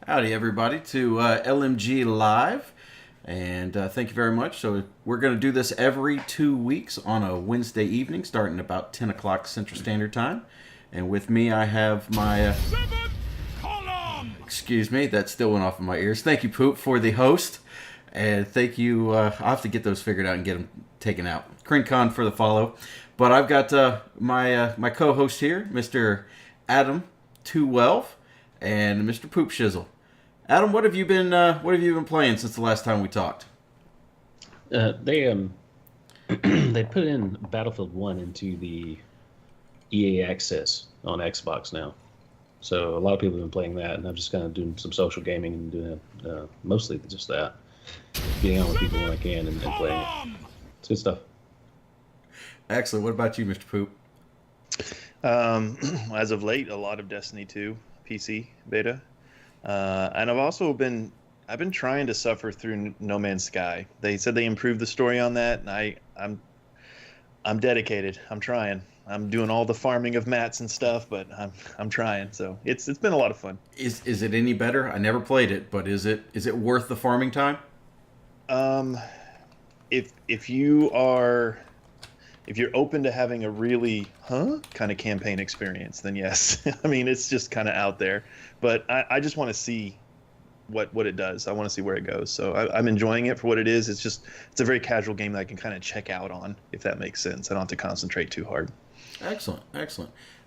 Howdy, everybody, to LMG Live, and thank you very much. So we're going to do this every 2 weeks on a Wednesday evening, starting about 10 o'clock Central Standard Time. And with me, I have my... excuse me, that still went off of my ears. Thank you, Poop, for the host. And thank you, I'll have to get those figured out and get them taken out. CrinCon for the follow. But I've got my co-host here, Mr. Adam 212, and Mr. Poop Shizzle. Adam, what have you been playing since the last time we talked? They they put in Battlefield 1 into the EA Access on Xbox now. So a lot of people have been playing that, and I'm just kind of doing some social gaming and doing mostly just that. Getting on with people when I can and playing it. It's good stuff. Excellent. What about you, Mr. Poop? As of late, a lot of Destiny 2 PC beta. And I've been trying to suffer through No Man's Sky. They said they improved the story on that, and I'm dedicated. I'm trying. I'm doing all the farming of mats and stuff, but I'm trying. So it's been a lot of fun. Is it any better? I never played it, but is it worth the farming time? If you're open to having a really kind of campaign experience, then yes. I mean, it's just kind of out there, but I just want to see what it does. I want to see where it goes. So I'm enjoying it for what it is. It's a very casual game that I can kind of check out on, if that makes sense. I don't have to concentrate too hard. Excellent.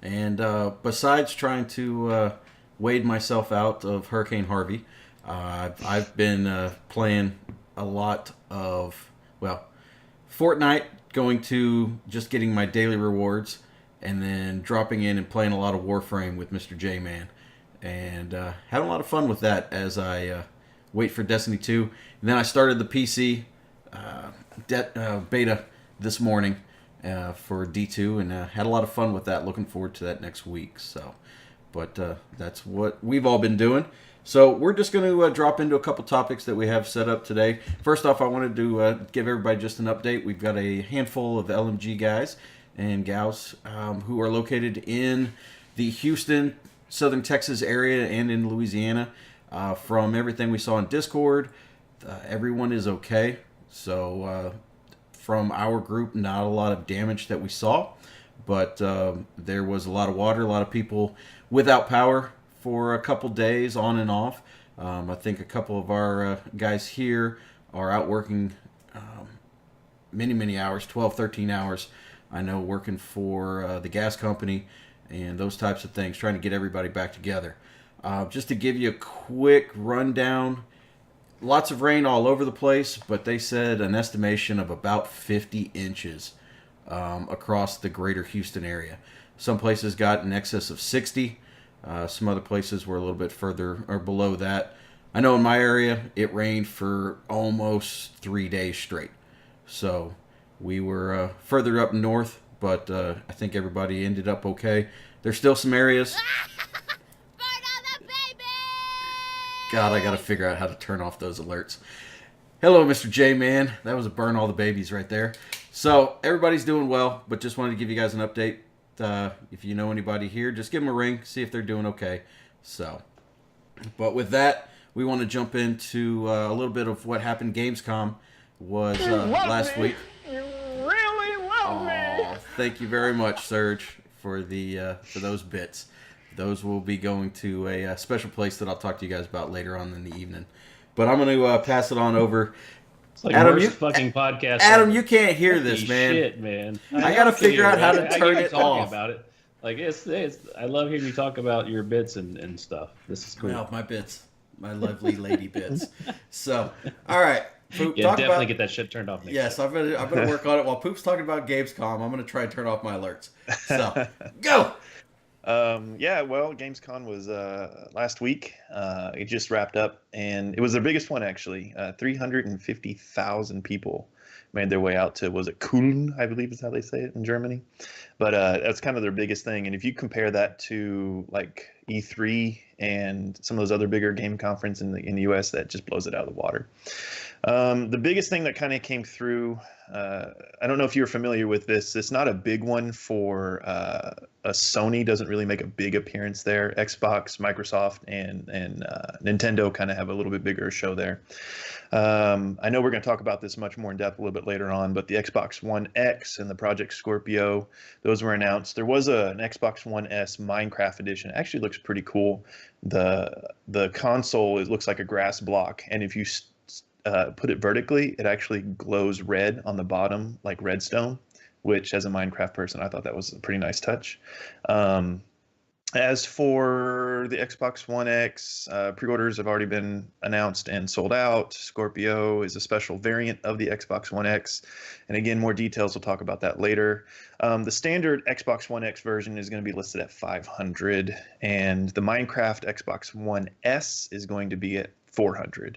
And besides trying to wade myself out of Hurricane Harvey, I've been playing a lot of, Fortnite, going to just getting my daily rewards, and then dropping in and playing a lot of Warframe with Mr. J-Man. And having a lot of fun with that as I wait for Destiny 2. And then I started the PC beta this morning for D2, and had a lot of fun with that. Looking forward to that next week. So, but that's what we've all been doing. So we're just going to drop into a couple topics that we have set up today. First off, I wanted to give everybody just an update. We've got a handful of LMG guys and gals who are located in the Houston, Southern Texas area and in Louisiana. From everything we saw in Discord, everyone is okay. So from our group, not a lot of damage that we saw, but there was a lot of water, a lot of people without power for a couple days on and off. I think a couple of our guys here are out working many hours, 12, 13 hours. I know, working for the gas company and those types of things, trying to get everybody back together. Just to give you a quick rundown, lots of rain all over the place, but they said an estimation of about 50 inches across the greater Houston area. Some places got in excess of 60. Some other places were a little bit further or below that. I know in my area, it rained for almost 3 days straight. So we were further up north, but I think everybody ended up okay. There's still some areas. Burn all the baby! God, I got to figure out how to turn off those alerts. Hello, Mr. J-Man. That was a burn all the babies right there. So everybody's doing well, but just wanted to give you guys an update. If you know anybody here, just give them a ring, see if they're doing okay. So, but with that, we want to jump into a little bit of what happened. Gamescom was last week. You really love me! Thank you very much, Serge, for those bits. Those will be going to a special place that I'll talk to you guys about later on in the evening. But I'm going to pass it on over. It's like Adam, worst fucking podcast. Adam, you can't hear this, man. Shit, man. I gotta figure out how to turn it off. About it. Like it's. I love hearing you talk about your bits and stuff. This is cool. Well, my bits, my lovely lady bits. So, all right, Poop, Yeah, definitely get that shit turned off. Yes, I'm gonna work on it while Poop's talking about Gamescom. I'm gonna try and turn off my alerts. So, go. Gamescom was last week. It just wrapped up, and it was their biggest one actually. 350,000 people made their way out to, was it Köln, I believe is how they say it in Germany. But that's kind of their biggest thing. And if you compare that to E3 and some of those other bigger game conferences in the US, that just blows it out of the water. The biggest thing that kind of came through, I don't know if you're familiar with this. It's not a big one for a Sony doesn't really make a big appearance there. Xbox, Microsoft, and Nintendo kind of have a little bit bigger show there. I know we're going to talk about this much more in depth a little bit later on, but the Xbox One X and the Project Scorpio, those were announced. There was an Xbox One S Minecraft edition. It actually looks pretty cool. The console, it looks like a grass block, and if you put it vertically, it actually glows red on the bottom, like redstone, which as a Minecraft person, I thought that was a pretty nice touch. As for the Xbox One X, pre-orders have already been announced and sold out. Scorpio is a special variant of the Xbox One X. And again, more details, we'll talk about that later. The standard Xbox One X version is going to be listed at $500, and the Minecraft Xbox One S is going to be at $400.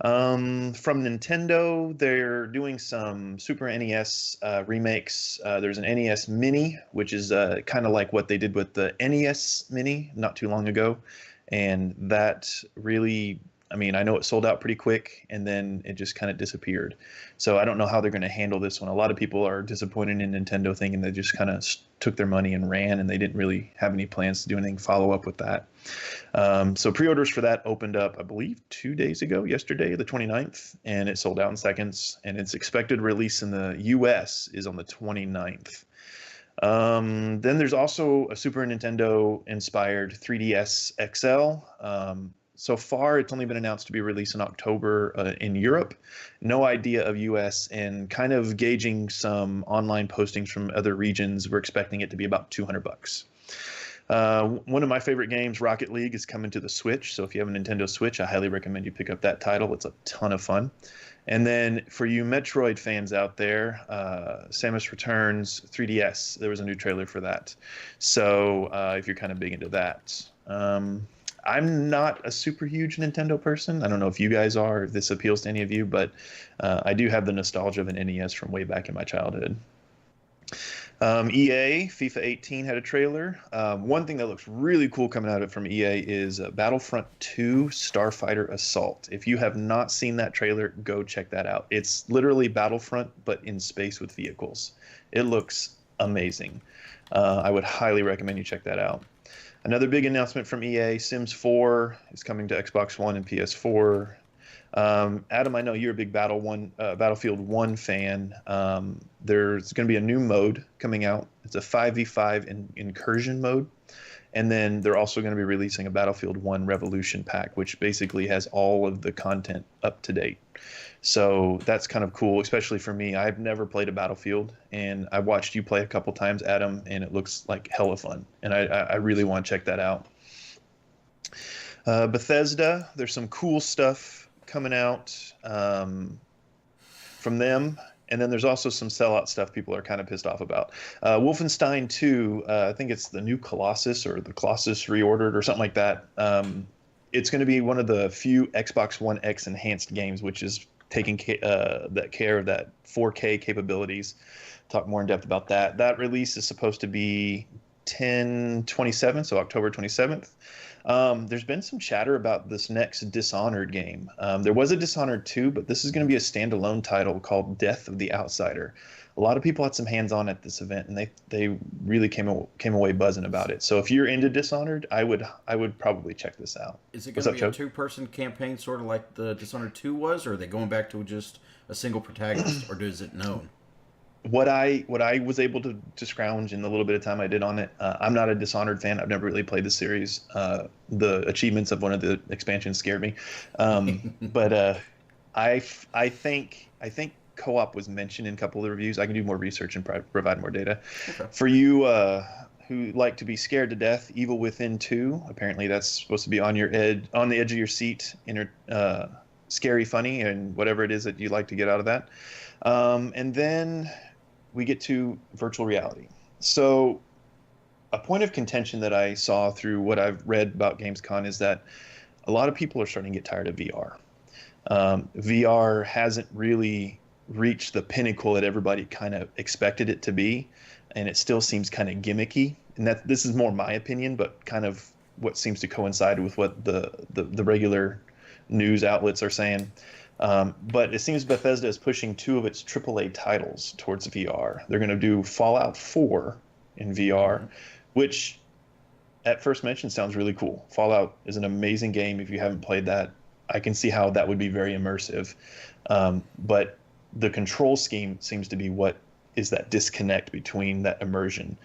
From Nintendo, they're doing some Super NES remakes. There's an NES Mini, which is kind of like what they did with the NES Mini not too long ago. And that really, I mean, I know it sold out pretty quick, and then it just kind of disappeared. So I don't know how they're going to handle this one. A lot of people are disappointed in Nintendo, thinking they just kind of took their money and ran, and they didn't really have any plans to do anything follow up with that. So pre-orders for that opened up, I believe, 2 days ago, yesterday, the 29th, and it sold out in seconds. And its expected release in the US is on the 29th. Then there's also a Super Nintendo inspired 3DS XL. So far, it's only been announced to be released in October in Europe. No idea of US, and kind of gauging some online postings from other regions, we're expecting it to be about $200. One of my favorite games, Rocket League, is coming to the Switch. So if you have a Nintendo Switch, I highly recommend you pick up that title. It's a ton of fun. And then for you Metroid fans out there, Samus Returns 3DS, there was a new trailer for that. So if you're kind of big into that. I'm not a super huge Nintendo person. I don't know if you guys are, if this appeals to any of you, but I do have the nostalgia of an NES from way back in my childhood. EA, FIFA 18 had a trailer. One thing that looks really cool coming out of it from EA is Battlefront 2 Starfighter Assault. If you have not seen that trailer, go check that out. It's literally Battlefront, but in space with vehicles. It looks amazing. I would highly recommend you check that out. Another big announcement from EA, Sims 4 is coming to Xbox One and PS4. Adam, I know you're a big Battlefield 1 fan. There's going to be a new mode coming out. It's a 5v5 incursion mode. And then they're also going to be releasing a Battlefield 1 Revolution pack, which basically has all of the content up to date. So that's kind of cool, especially for me. I've never played a Battlefield, and I watched you play a couple times, Adam, and it looks like hella fun. And I really want to check that out. Bethesda, there's some cool stuff coming out from them. And then there's also some sellout stuff people are kind of pissed off about. Wolfenstein 2, I think it's the new Colossus or the Colossus Reordered or something like that. It's going to be one of the few Xbox One X enhanced games, which is taking that care of that 4K capabilities. Talk more in depth about that. That release is supposed to be 10/27, so October 27th. There's been some chatter about this next Dishonored game. There was a Dishonored 2, but this is going to be a standalone title called Death of the Outsider. A lot of people had some hands-on at this event, and they really came away buzzing about it. So if you're into Dishonored, I would probably check this out. Is it going to be a two-person campaign, sort of like the Dishonored 2 was, or are they going back to just a single protagonist, or is it known? What I was able to scrounge in the little bit of time I did on it, I'm not a Dishonored fan. I've never really played the series. The achievements of one of the expansions scared me, but I think co-op was mentioned in a couple of the reviews. I can do more research and provide more data. Okay. For you who like to be scared to death, Evil Within 2. Apparently, that's supposed to be on the edge of your seat, scary, funny, and whatever it is that you like to get out of that. And then we get to virtual reality. So a point of contention that I saw through what I've read about Gamescom is that a lot of people are starting to get tired of VR. VR hasn't really reached the pinnacle that everybody kind of expected it to be, and it still seems kind of gimmicky. And this is more my opinion, but kind of what seems to coincide with what the regular news outlets are saying. But it seems Bethesda is pushing 2 of its AAA titles towards VR. They're going to do Fallout 4 in VR, which at first mention sounds really cool. Fallout is an amazing game. If you haven't played that, I can see how that would be very immersive. But the control scheme seems to be what is that disconnect between that immersion.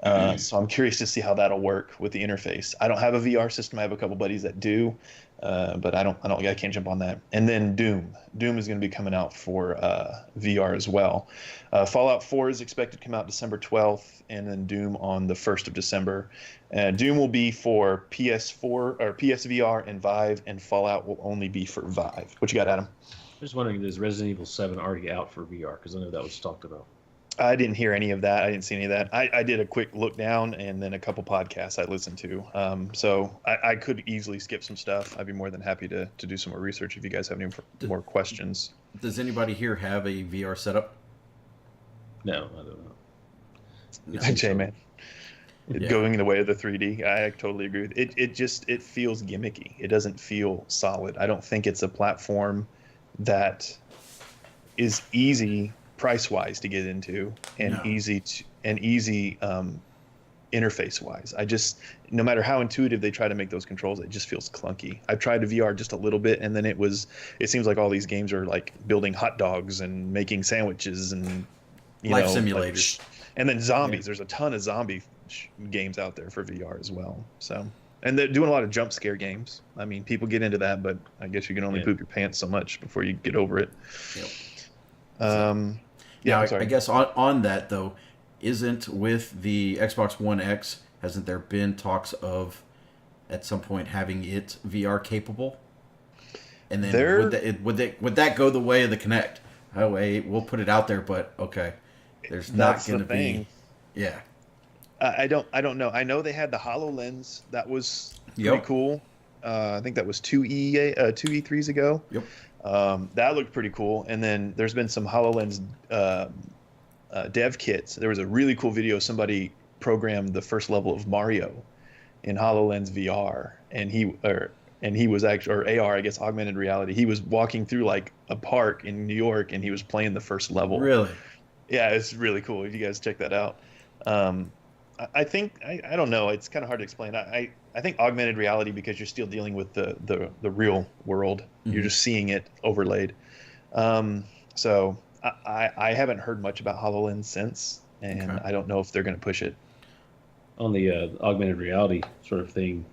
So I'm curious to see how that'll work with the interface. I don't have a VR system. I have a couple buddies that do, but I can't jump on that. And then Doom is going to be coming out for VR as well. Fallout 4 is expected to come out December 12th, and then Doom on the 1st of December. Doom will be for PS4 or PSVR and Vive, and Fallout will only be for Vive. What you got, Adam? Just wondering, is Resident Evil 7 already out for VR? Because I know that was talked about. I didn't hear any of that. I didn't see any of that. I did a quick look down and then a couple podcasts I listened to. So I could easily skip some stuff. I'd be more than happy to do some more research if you guys have any more questions. Does anybody here have a VR setup? No, I don't know. J-Man. Yeah. Going the way of the 3D. I totally agree with it. It feels gimmicky. It doesn't feel solid. I don't think it's a platform that is easy price-wise to get into and easy interface-wise. No matter how intuitive they try to make those controls, it just feels clunky. I've tried the VR just a little bit, and then it seems like all these games are like building hot dogs and making sandwiches and life simulators. And then zombies. There's a ton of zombie games out there for VR as well. So, and they're doing a lot of jump scare games. I mean, people get into that, but I guess you can only poop your pants so much before you get over it. Yep. Yeah, I guess on that though, isn't with the Xbox One X, hasn't there been talks of at some point having it VR capable? And then would that go the way of the Kinect? Oh wait, we'll put it out there, but okay, there's not going to be. Yeah. I don't know. I know they had the HoloLens. That was pretty cool. I think that was two E3s ago. Yep. That looked pretty cool. And then there's been some HoloLens dev kits. There was a really cool video. Somebody programmed the first level of Mario in HoloLens VR, and he was actually, or AR, I guess, augmented reality. He was walking through like a park in New York, and he was playing the first level. Really? Yeah, it's really cool. If you guys check that out. I think I don't know. It's kind of hard to explain. I think augmented reality, because you're still dealing with the real world. Mm-hmm. You're just seeing it overlaid. So I haven't heard much about HoloLens since, and I don't know if they're going to push it. On the augmented reality sort of thing,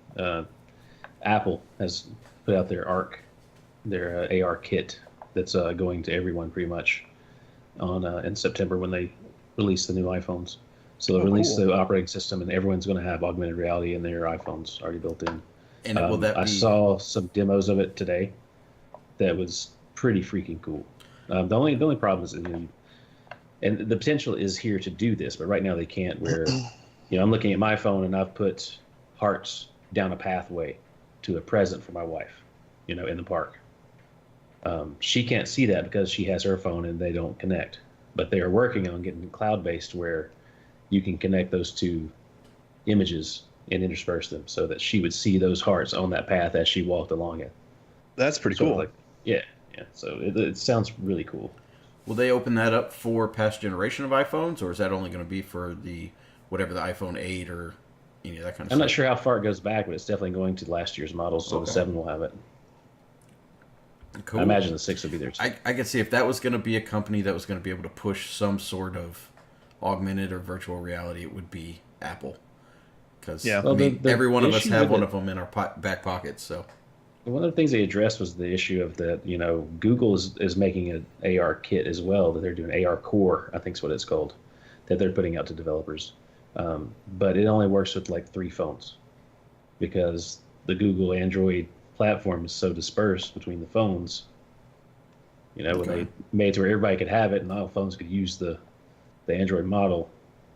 Apple has put out their AR kit that's going to everyone pretty much in September when they release the new iPhones. So they'll release the operating system, and everyone's going to have augmented reality in their iPhones already built in. And I saw some demos of it today. That was pretty freaking cool. The only problem is, and the potential is here to do this, but right now they can't. Where, I'm looking at my phone and I've put hearts down a pathway to a present for my wife, in the park. She can't see that because she has her phone and they don't connect. But they are working on getting cloud-based where you can connect those two images and intersperse them so that she would see those hearts on that path as she walked along it. That's pretty cool. Yeah. So it sounds really cool. Will they open that up for past generation of iPhones, or is that only going to be for whatever the iPhone 8 or any of that kind of stuff? I'm not sure how far it goes back, but it's definitely going to last year's models, so the 7 will have it. Cool. I imagine the 6 will be there too. I could see if that was going to be a company that was going to be able to push some sort of augmented or virtual reality, it would be Apple. Because every one of us have one of them in our back pockets. So one of the things they addressed was the issue of that. Google is making an AR kit as well that they're doing. AR Core, I think is what it's called, that they're putting out to developers. But it only works with like 3 phones because the Google Android platform is so dispersed between the phones. When they made it to where everybody could have it and all phones could use the Android model,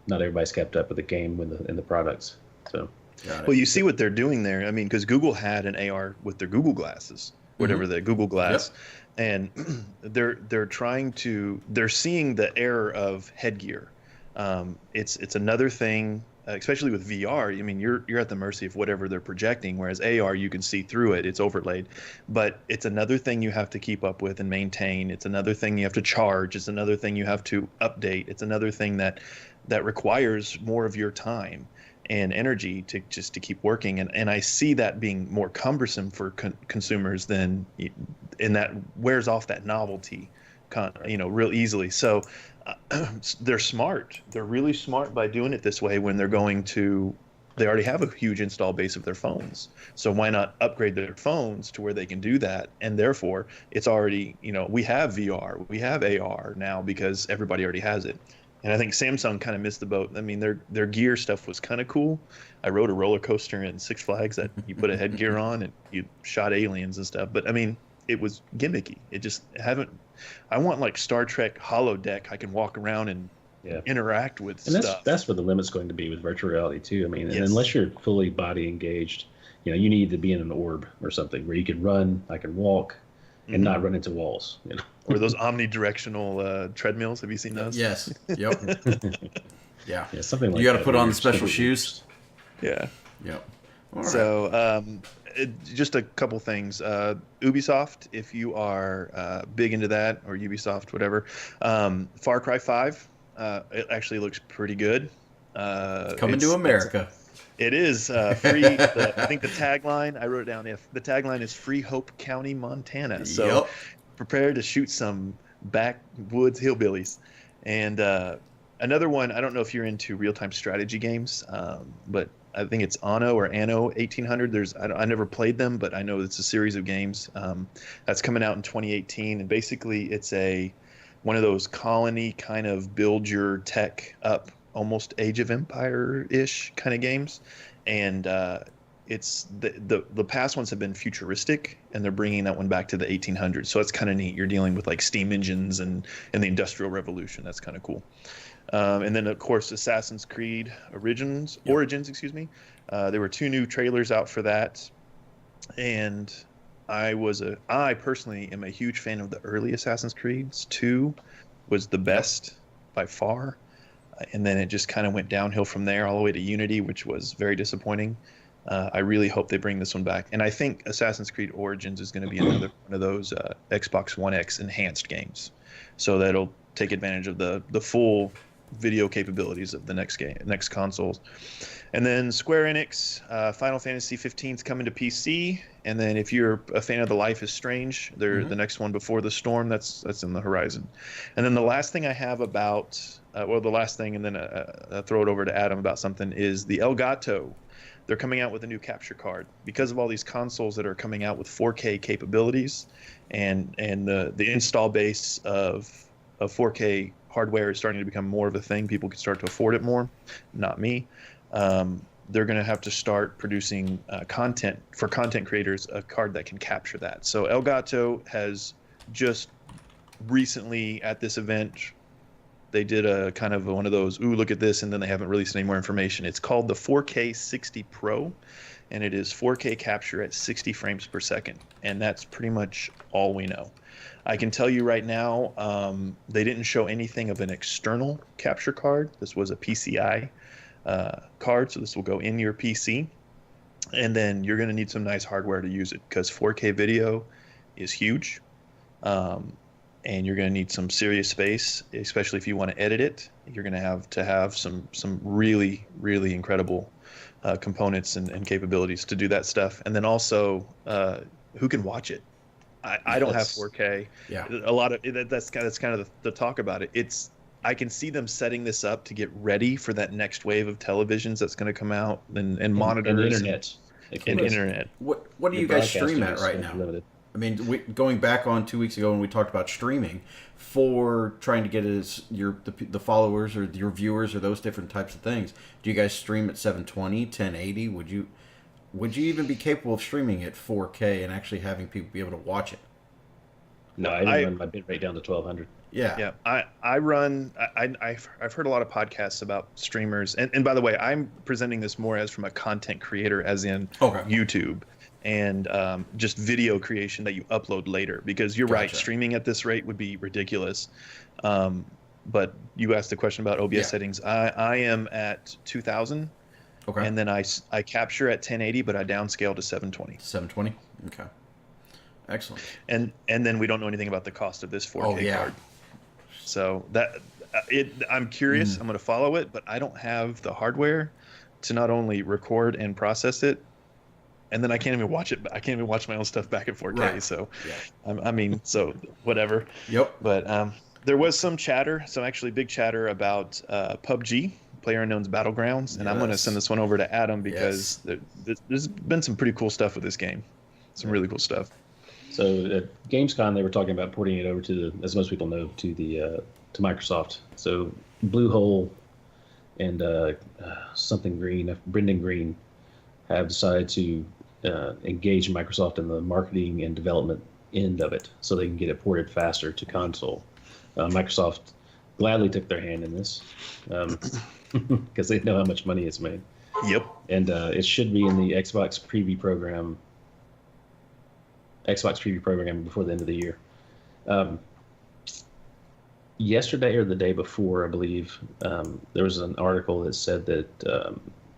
not everybody's kept up with the game in the products. So, well, you see what they're doing there. I mean, because Google had an AR with their Google glasses, whatever the Google Glass, and they're seeing the error of headgear. It's another thing especially with VR, I mean, you're at the mercy of whatever they're projecting, whereas AR, you can see through it, it's overlaid. But it's another thing you have to keep up with and maintain. It's another thing you have to charge. It's another thing you have to update. It's another thing that requires more of your time and energy to keep working. And I see that being more cumbersome for consumers than, and that wears off that novelty, real easily. So they're smart. They're really smart by doing it this way when they already have a huge install base of their phones. So why not upgrade their phones to where they can do that? And therefore, it's already, we have VR, we have AR now because everybody already has it. And I think Samsung kind of missed the boat. I mean, their gear stuff was kind of cool. I rode a roller coaster in Six Flags that you put a headgear on and you shot aliens and stuff. But I mean, it was gimmicky. I want like Star Trek holodeck. I can walk around and interact with and stuff. That's where the limit's going to be with virtual reality too. I mean, Yes. and unless you're fully body engaged, you need to be in an orb or something where you can run, I can walk, and not run into walls. Or those omnidirectional treadmills. Have you seen those? Yes. Yep. Yeah. Yeah, something like You got to that put where on you're the special simply- shoes. Yeah. Yep. All right. So just a couple things. Ubisoft, if you are big into that, or Ubisoft, whatever. Far Cry 5, it actually looks pretty good. Coming to America. It is free. I think the tagline, I wrote it down. If the tagline is "Free Hope County, Montana," so Yep. prepare to shoot some backwoods hillbillies. And another one, I don't know if you're into real-time strategy games, but I think it's Anno 1800. I never played them, but I know it's a series of games that's coming out in 2018, and basically it's one of those colony kind of build your tech up, almost Age of Empire-ish kind of games. And it's the past ones have been futuristic, and they're bringing that one back to the 1800s. So it's kind of neat. You're dealing with like steam engines and the Industrial Revolution. That's kind of cool. And then of course Assassin's Creed Origins, excuse me. There were 2 new trailers out for that, and I personally am a huge fan of the early Assassin's Creeds. 2 was the best by far, and then it just kind of went downhill from there all the way to Unity, which was very disappointing. I really hope they bring this one back, and I think Assassin's Creed Origins is going to be another one of those Xbox One X enhanced games, so that'll take advantage of the full video capabilities of the next consoles. And then Square Enix, Final Fantasy 15 is coming to PC, and then if you're a fan of the Life is Strange, the next one Before the Storm, that's in the horizon. And then the last thing I have about the last thing, and then I'll throw it over to Adam about something, is the Elgato. They're coming out with a new capture card because of all these consoles that are coming out with 4K capabilities, and the install base of 4K hardware is starting to become more of a thing. People can start to afford it more. Not me. They're going to have to start producing content for content creators, a card that can capture that. So Elgato has just recently at this event, they did a kind of one of those, ooh, look at this, and then they haven't released any more information. It's called the 4K 60 Pro, and it is 4K capture at 60 frames per second. And that's pretty much all we know. I can tell you right now, they didn't show anything of an external capture card. This was a PCI card, so this will go in your PC. And then you're going to need some nice hardware to use it, because 4K video is huge. And you're going to need some serious space, especially if you want to edit it. You're going to have some really, really incredible components and capabilities to do that stuff. And then also, who can watch it? I don't have 4K. Yeah. A lot of that's kind of the talk about it. I can see them setting this up to get ready for that next wave of televisions that's going to come out and monitors and internet. And internet. What do you guys stream at right now? Limited. I mean, going back on 2 weeks ago when we talked about streaming for trying to get the followers or your viewers or those different types of things. Do you guys stream at 720, 1080? Would you even be capable of streaming at 4K and actually having people be able to watch it? No, I run my bit rate down to 1200. Yeah. I've heard a lot of podcasts about streamers, and by the way, I'm presenting this more as from a content creator, as in YouTube, and just video creation that you upload later, because you're right, streaming at this rate would be ridiculous. but you asked the question about OBS Yeah. settings. I am at 2000, Okay. and then I capture at 1080, but I downscale to 720. 720. Okay. Excellent. And then we don't know anything about the cost of this 4K Oh, yeah. card. So that I'm curious. I'm going to follow it, but I don't have the hardware to not only record and process it, and then I can't even watch it. I can't even watch my own stuff back in 4K. Right. So, Yeah. I mean, so whatever. Yep. But there was some chatter, some actually big chatter about PUBG, PlayerUnknown's Battlegrounds, and I'm going to Yes. send this one over to Adam because there's been some pretty cool stuff with this game. Some really cool stuff. So at Gamescom, they were talking about porting it over to the, as most people know, to the to Microsoft. So Bluehole and something Green, Brendan Green, have decided to engage Microsoft in the marketing and development end of it, so they can get it ported faster to console. Microsoft gladly took their hand in this because they know how much money it's made. Yep. And it should be in the Xbox preview program before the end of the year. Yesterday or the day before, I believe, there was an article that said that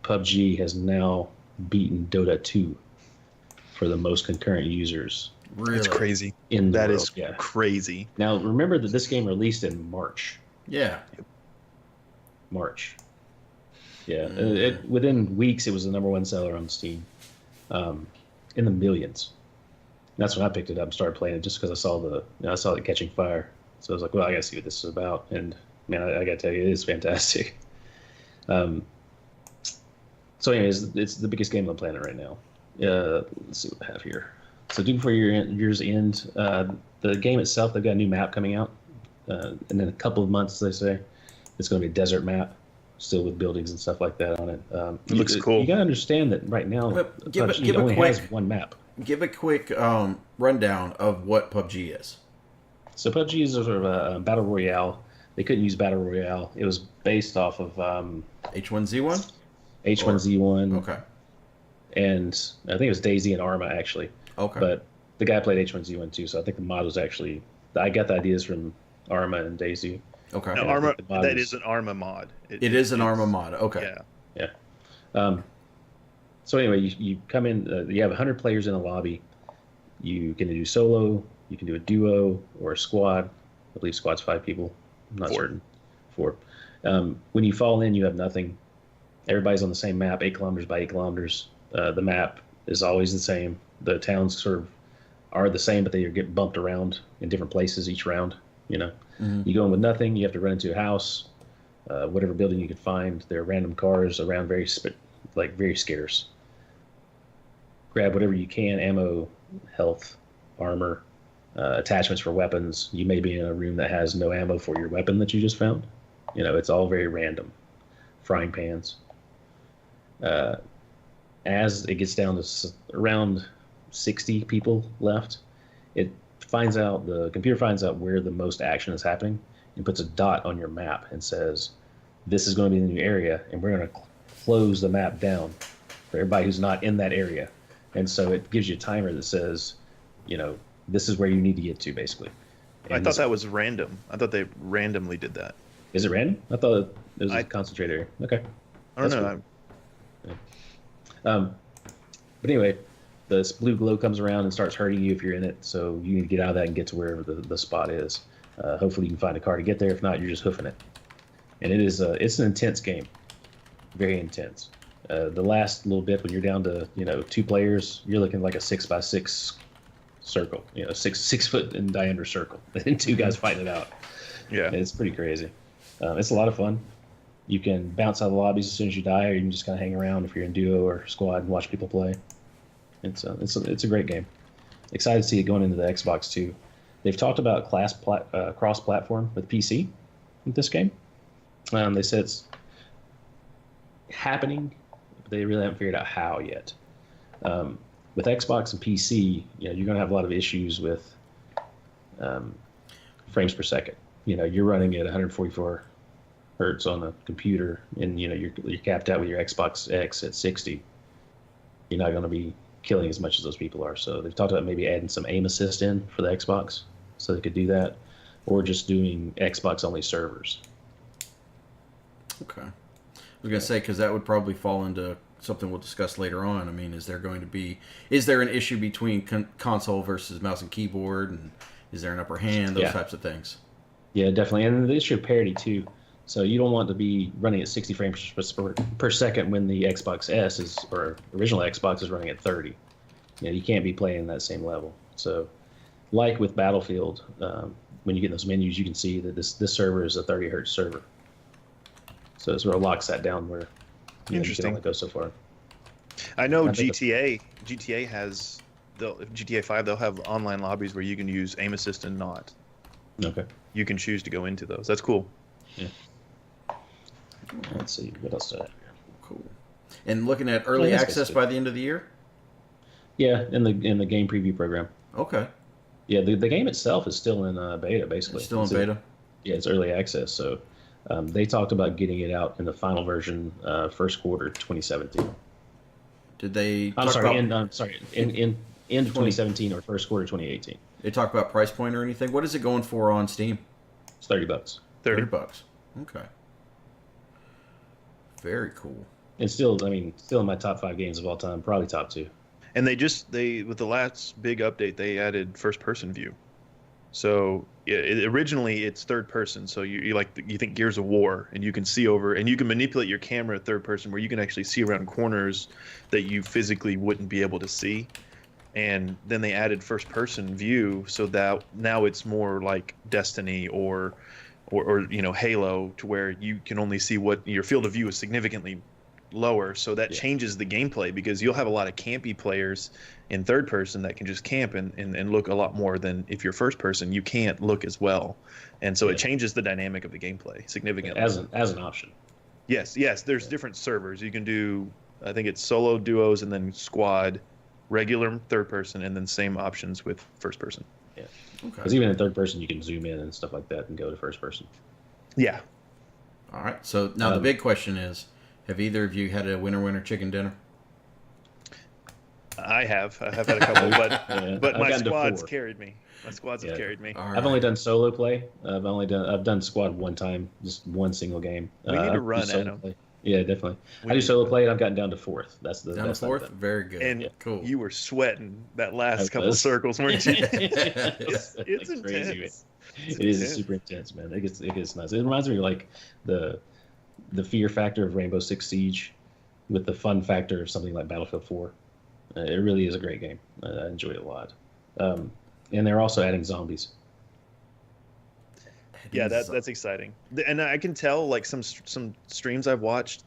PUBG has now beaten Dota 2 for the most concurrent users Really? It's crazy. in the That world. is Yeah. crazy. Now, remember that this game released in March. Yeah. March. Yeah. Within weeks, it was the #1 seller on Steam, in the millions. That's when I picked it up and started playing it, just because I saw it catching fire. So I was like, well, I gotta see what this is about. And man, I gotta tell you, it is fantastic. So anyways, it's the biggest game on the planet right now. Let's see what I have here. So do before year's end, the game itself, they've got a new map coming out. And in a couple of months, they say, it's going to be a desert map, still with buildings and stuff like that on it. It looks cool. You got to understand that right now, But give PUBG a only quick- has one map. Give a quick rundown of what PUBG is. So PUBG is sort of a battle royale. They couldn't use battle royale. It was based off of H1Z1? H1Z1, Okay. and I think it was DayZ and Arma actually. Okay. But the guy played H1Z1 too, so I think the mod was actually, I got the ideas from Arma and DayZ. Okay. No, Yeah, I Arma, think the mod that is- is an Arma mod. It is an it's- Arma mod. Okay. Yeah. So anyway, you come in, you have 100 players in a lobby. You can do solo, you can do a duo or a squad. I believe squad's 5 people. I'm not 4. certain. 4. When you fall in, you have nothing. Everybody's on the same map, 8 kilometers by 8 kilometers. The map is always the same. The towns sort of are the same, but they get bumped around in different places each round. You know, Mhm. you go in with nothing. You have to run into a house, whatever building you could find. There are random cars around, very scarce. Grab whatever you can: ammo, health, armor, attachments for weapons. You may be in a room that has no ammo for your weapon that you just found. You know, it's all very random. Frying pans. As it gets down to around 60 people left, the computer finds out where the most action is happening and puts a dot on your map and says, this is going to be the new area, and we're going to close the map down for everybody who's not in that area. And so it gives you a timer that says, you know, this is where you need to get to, basically. I And thought this- that was random. I thought they randomly did that. Is it random? I thought it was a I- concentrated area. Okay. I don't That's know. cool. But anyway, this blue glow comes around and starts hurting you if you're in it, so you need to get out of that and get to wherever the spot is. Hopefully you can find a car to get there. If not, you're just hoofing it. And it's an intense game. Very intense. The last little bit when you're down to 2 players, you're looking like a 6x6 circle, 6 foot in diameter circle, and 2 guys fighting it out. Yeah. And it's pretty crazy. It's a lot of fun. You can bounce out of the lobbies as soon as you die, or you can just kind of hang around if you're in duo or squad and watch people play. It's a great game. Excited to see it going into the Xbox too. They've talked about cross-platform with PC with this game. They said it's happening, but they really haven't figured out how yet. With Xbox and PC, you're going to have a lot of issues with frames per second. You're running at 144 hertz on the computer, and you're capped out with your Xbox X at 60. You're not going to be killing as much as those people are. So they've talked about maybe adding some aim assist in for the Xbox, so they could do that. or just doing Xbox only servers. Okay. I was going to say, because that would probably fall into something we'll discuss later on. I mean, is there an issue between console versus mouse and keyboard, and is there an upper hand, those types of things? Yeah, definitely. And the issue of parity, too. So you don't want to be running at 60 frames per second when the Xbox S or original Xbox is running at 30. You can't be playing that same level. So like with Battlefield, when you get in those menus, you can see that this server is a 30 hertz server. So it sort of locks that down where you can only go so far. I know GTA has GTA 5. They'll have online lobbies where you can use aim assist and not. Okay. You can choose to go into those. That's cool. Yeah. Let's see what else do I have here. Cool. And looking at early access by the end of the year. Yeah, in the game preview program. Okay. Yeah, the game itself is still in beta, basically. It's still in beta? Yeah, it's early access. So they talked about getting it out in the final version first quarter 2017. Did they in 2017 or first quarter 2018. They talk about price point or anything? What is it going for on Steam? It's $30. $30. Okay. Very cool. And still in my top 5 games of all time, probably top 2. And they with the last big update, they added first person view. So originally it's third person. So you think Gears of War, and you can see over, and you can manipulate your camera third person where you can actually see around corners that you physically wouldn't be able to see. And then they added first person view, so that now it's more like Destiny or Halo, to where you can only see what your field of view is significantly lower. So that changes the gameplay, because you'll have a lot of campy players in third person that can just camp and look a lot more than if you're first person, you can't look as well. And so it changes the dynamic of the gameplay significantly. As an option. Yes. There's different servers. You can do, I think it's solo, duos, and then squad, regular third person, and then same options with first person. Yeah. Okay. Because even in third person, you can zoom in and stuff like that and go to first person. Yeah. All right. So now the big question is, have either of you had a winner chicken dinner? I have had a couple, but my squads carried me. My squads have carried me. Right. I've only done solo play. I've done squad one time, just one single game. We need to run at them. Yeah, definitely. I do solo play, and I've gotten down to 4th. That's the down to 4th. Very good. And cool. You were sweating that last couple of circles, weren't you? it's intense. Crazy. It is super intense, man. It gets nice. It reminds me of like the fear factor of Rainbow Six Siege with the fun factor of something like Battlefield 4. It really is a great game. I enjoy it a lot. And they're also adding zombies. Yeah, that's exciting. And I can tell, like some streams I've watched,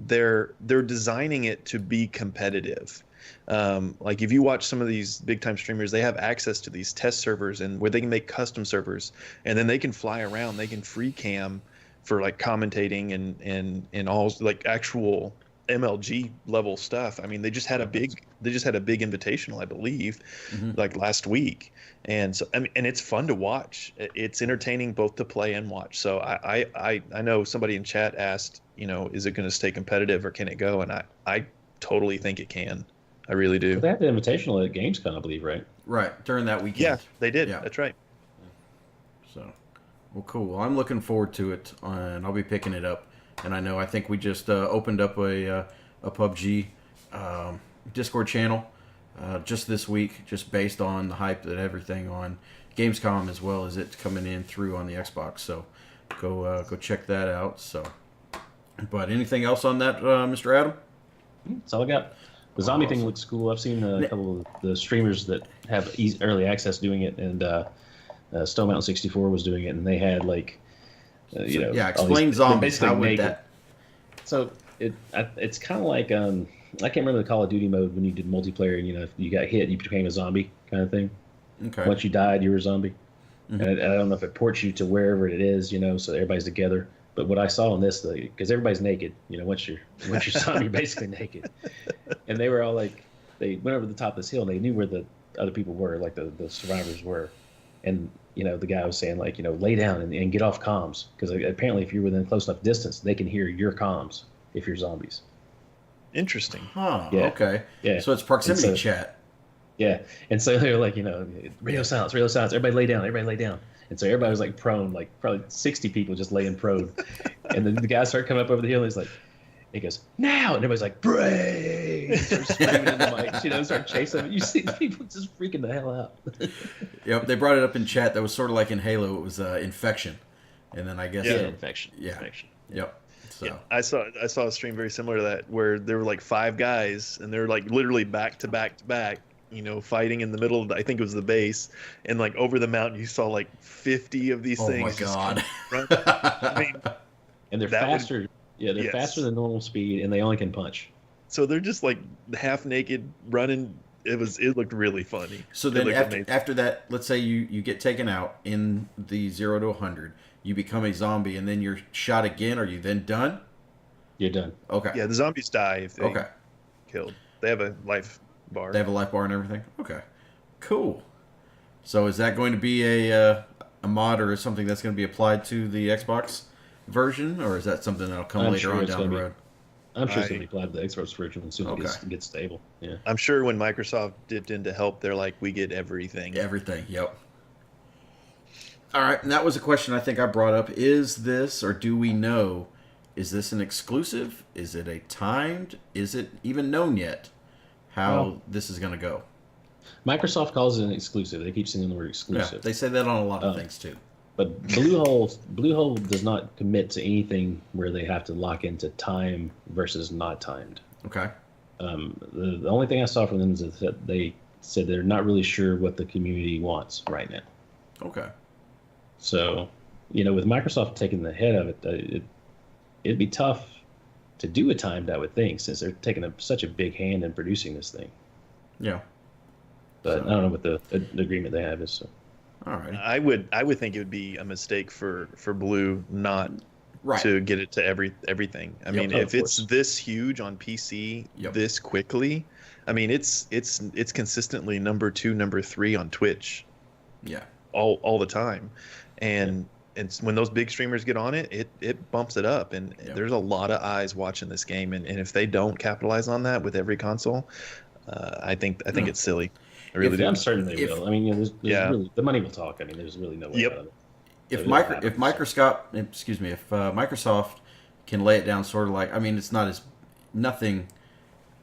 they're designing it to be competitive. Like if you watch some of these big time streamers, they have access to these test servers and where they can make custom servers, and then they can fly around. They can free cam for like commentating and all like actual MLG level stuff. I mean, they just had a big invitational, I believe, like last week. And so, I mean, and it's fun to watch. It's entertaining both to play and watch. So I know somebody in chat asked, is it going to stay competitive or can it go? And I totally think it can. I really do. But they had the invitational at Gamescom, I believe, right? Right, during that weekend. Yeah, they did. Yeah. That's right. So, well, cool. Well, I'm looking forward to it, and I'll be picking it up. And I think we just opened up a PUBG Discord channel just this week, just based on the hype that everything on Gamescom, as well as it coming in through on the Xbox. So go check that out. So, but anything else on that, Mr. Adam? That's all I got. The zombie thing looks cool. I've seen a couple of the streamers that have early access doing it, and Stone Mountain 64 was doing it, and they had like, explain zombies. How would that? So it's kind of like I can't remember the Call of Duty mode when you did multiplayer. And, if you got hit, you became a zombie kind of thing. Okay. Once you died, you were a zombie. Mm-hmm. And I don't know if it ports you to wherever it is, so everybody's together. But what I saw in this, because everybody's naked, once you're zombie, you're basically naked. And they were all like, they went over the top of this hill, and they knew where the other people were, like the survivors were. And, the guy was saying, like, lay down and get off comms. Because apparently if you're within close enough distance, they can hear your comms if you're zombies. Interesting. Huh, yeah. Okay. Yeah. So it's proximity chat. Yeah, and so they were like, radio silence, everybody lay down, everybody lay down. And so everybody was like prone, like probably 60 people just laying prone. And then the guy started coming up over the hill, and he goes, now! And everybody's like, brave! Start screaming in the mics, start chasing them. You see people just freaking the hell out. Yep, they brought it up in chat. That was sort of like in Halo. It was infection. And then I guess... Yeah, infection. Yeah. Infection. Yep. So. Yeah, I saw a stream very similar to that where there were like 5 guys and they're like literally back to back to back, fighting in the middle of I think it was the base, and like over the mountain you saw like 50 of these things. Oh my God. I mean, and they're faster. They're faster than normal speed, and they only can punch. So they're just like half naked running. It looked really funny. So then after that, let's say you get taken out in the 0 to 100, you become a zombie, and then you're shot again. Are you then done? You're done. Okay. Yeah, the zombies die if they killed. They have a life bar. They have a life bar and everything? Okay. Cool. So is that going to be a mod or something that's going to be applied to the Xbox version, or is that something that'll come later on down the road? I'm sure it's going to be applied to the Xbox version as soon as it gets stable. Yeah. I'm sure when Microsoft dipped in to help, they're like, we get everything. Everything, yep. All right, and that was a question I think I brought up. Is this, or do we know, is this an exclusive? Is it a timed? Is it even known yet how this is going to go? Microsoft calls it an exclusive. They keep saying the word exclusive. Yeah, they say that on a lot of things too. But Bluehole does not commit to anything where they have to lock into time versus not timed. Okay. The only thing I saw from them is that they said they're not really sure what the community wants right now. Okay. So, with Microsoft taking the head of it, it'd be tough to do a timed, I would think, since they're taking such a big hand in producing this thing. Yeah. But I don't know what the agreement they have is. So. All right. I would think it would be a mistake for Blue not to get it to everything. I mean, if it's this huge on PC this quickly, I mean it's consistently number 2, number 3 on Twitch. Yeah. All the time, and when those big streamers get on it, it bumps it up, and there's a lot of eyes watching this game, and if they don't capitalize on that with every console, I think it's silly. I really do. I'm certain they will. I mean, there's really, the money will talk. I mean, there's really no way about it. If Microsoft can lay it down sort of like, I mean, it's nothing.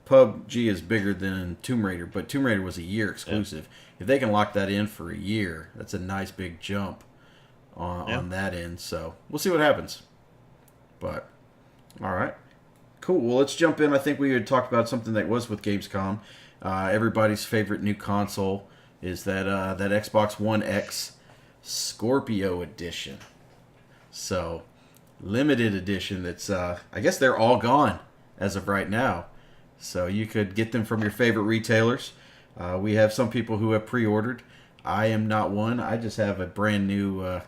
PUBG is bigger than Tomb Raider, but Tomb Raider was a year exclusive. If they can lock that in for a year, that's a nice big jump on that end. So we'll see what happens. But all right, cool. Well, let's jump in. I think we had talked about something that was with Gamescom. Everybody's favorite new console is that Xbox One X Scorpio Edition. So limited edition. That's I guess they're all gone as of right now. So you could get them from your favorite retailers. We have some people who have pre-ordered. I am not one. I just have a brand new...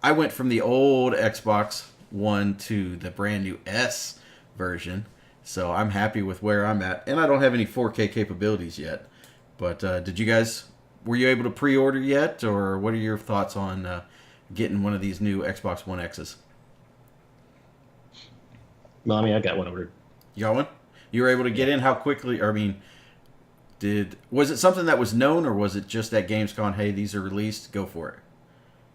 I went from the old Xbox One to the brand new S version. So I'm happy with where I'm at. And I don't have any 4K capabilities yet. But were you able to pre-order yet? Or what are your thoughts on getting one of these new Xbox One X's? Well, I mean, I got one ordered. You got one? You were able to get in? How quickly? I mean, was it something that was known, or was it just at Gamescom, hey, these are released, go for it?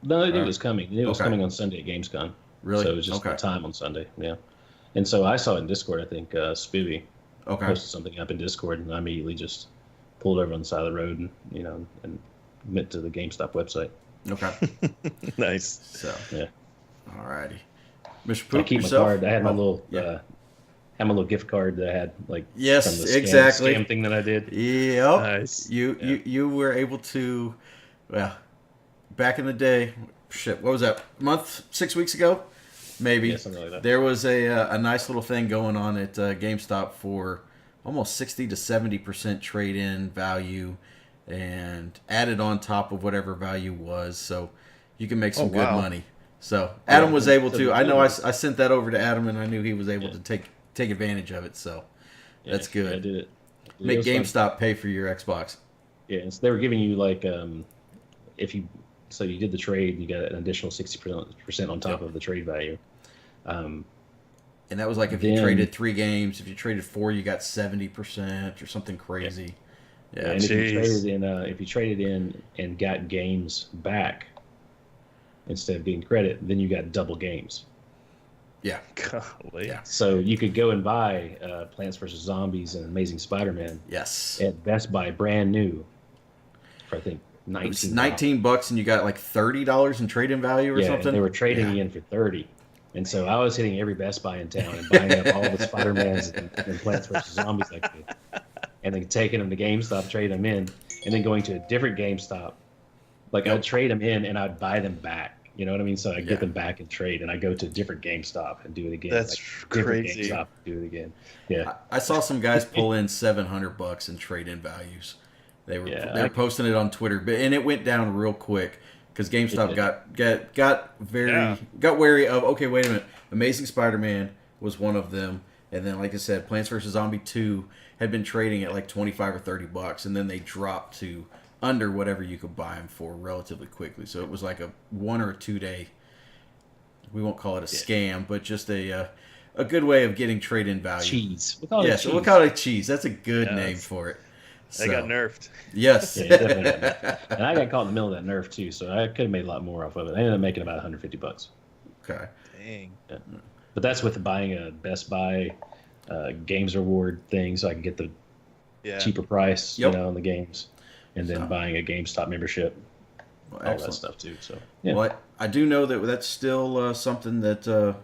No, it was coming. It was coming on Sunday at Gamescom. Really? So it was just the time on Sunday, yeah. And so I saw it in Discord, I think Spivvy posted something up in Discord, and I immediately just pulled over on the side of the road and went to the GameStop website. Okay. Nice. So, yeah. All righty. Mr. Poop, I keep yourself? my card. I had my little gift card that I had, like, yes, from the exactly. scam thing that I did. Yep. Nice. You were able to, well, back in the day, shit, what was that, 6 weeks ago? Maybe. Yeah, something like that. There was a nice little thing going on at GameStop for almost 60 to 70% trade-in value and added on top of whatever value was. So you can make some good money. So Adam was able to. I know I sent that over to Adam, and I knew he was able to take advantage of it. So that's good. Yeah, I did it. Make was GameStop fun. pay for your Xbox. Yeah, and so they were giving you like if you did the trade, you got an additional 60% on top of the trade value. And that was like if you traded 3 games. If you traded 4, you got 70% or something crazy. Yeah. And Jeez. if you traded in and got games back instead of getting credit, then you got double games. Yeah. Golly. Yeah. So you could go and buy Plants vs Zombies and Amazing Spider-Man Yes. at Best Buy brand new for I think It was $19. $19 and you got like $30 in trade-in value or Yeah, something. they were trading Yeah. in for 30. And so I was hitting every Best Buy in town and buying up all the Spider-Mans and Plants vs Zombies I could. And then taking them to GameStop, trading them in, and then going to a different GameStop. Like I'd trade them in and I'd buy them back. You know what I mean? So I get them back and trade, and I go to a different GameStop and do it again. That's different crazy. GameStop, do it again. Yeah. I saw some guys pull in $700 in trade-in values. They were posting it on Twitter, and it went down real quick because GameStop got wary of. Okay, wait a minute. Amazing Spider-Man was one of them, and then like I said, Plants vs Zombie 2 had been trading at like $25 or $30, and then they dropped to under whatever you could buy them for relatively quickly. So it was like a 1 or 2 day. We won't call it a scam, but just a good way of getting trade-in value. Cheese. We'll call it cheese. We'll call it cheese. That's a good name for it. They got nerfed. Yes. Yeah, definitely got nerfed. And I got caught in the middle of that nerf too, so I could have made a lot more off of it. I ended up making about $150. Okay. Dang. Yeah. But that's with buying a Best Buy Games Reward thing, so I can get the cheaper price, on the games, and then buying a GameStop membership, all that stuff too. So well, I do know that that's still something that the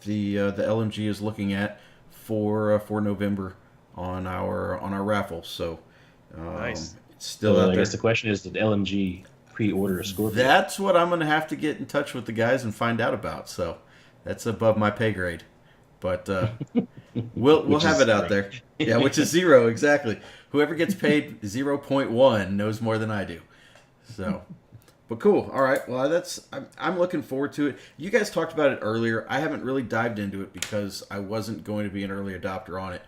LMG is looking at for November on our raffle. So nice. It's still out there. I guess the question is, did LMG pre-order a Scorpion? That's what I'm going to have to get in touch with the guys and find out about. So that's above my pay grade. But we'll have it out there. Yeah, which is 0, exactly. Whoever gets paid 0.1 knows more than I do. So, but cool. All right. Well, I'm looking forward to it. You guys talked about it earlier. I haven't really dived into it because I wasn't going to be an early adopter on it.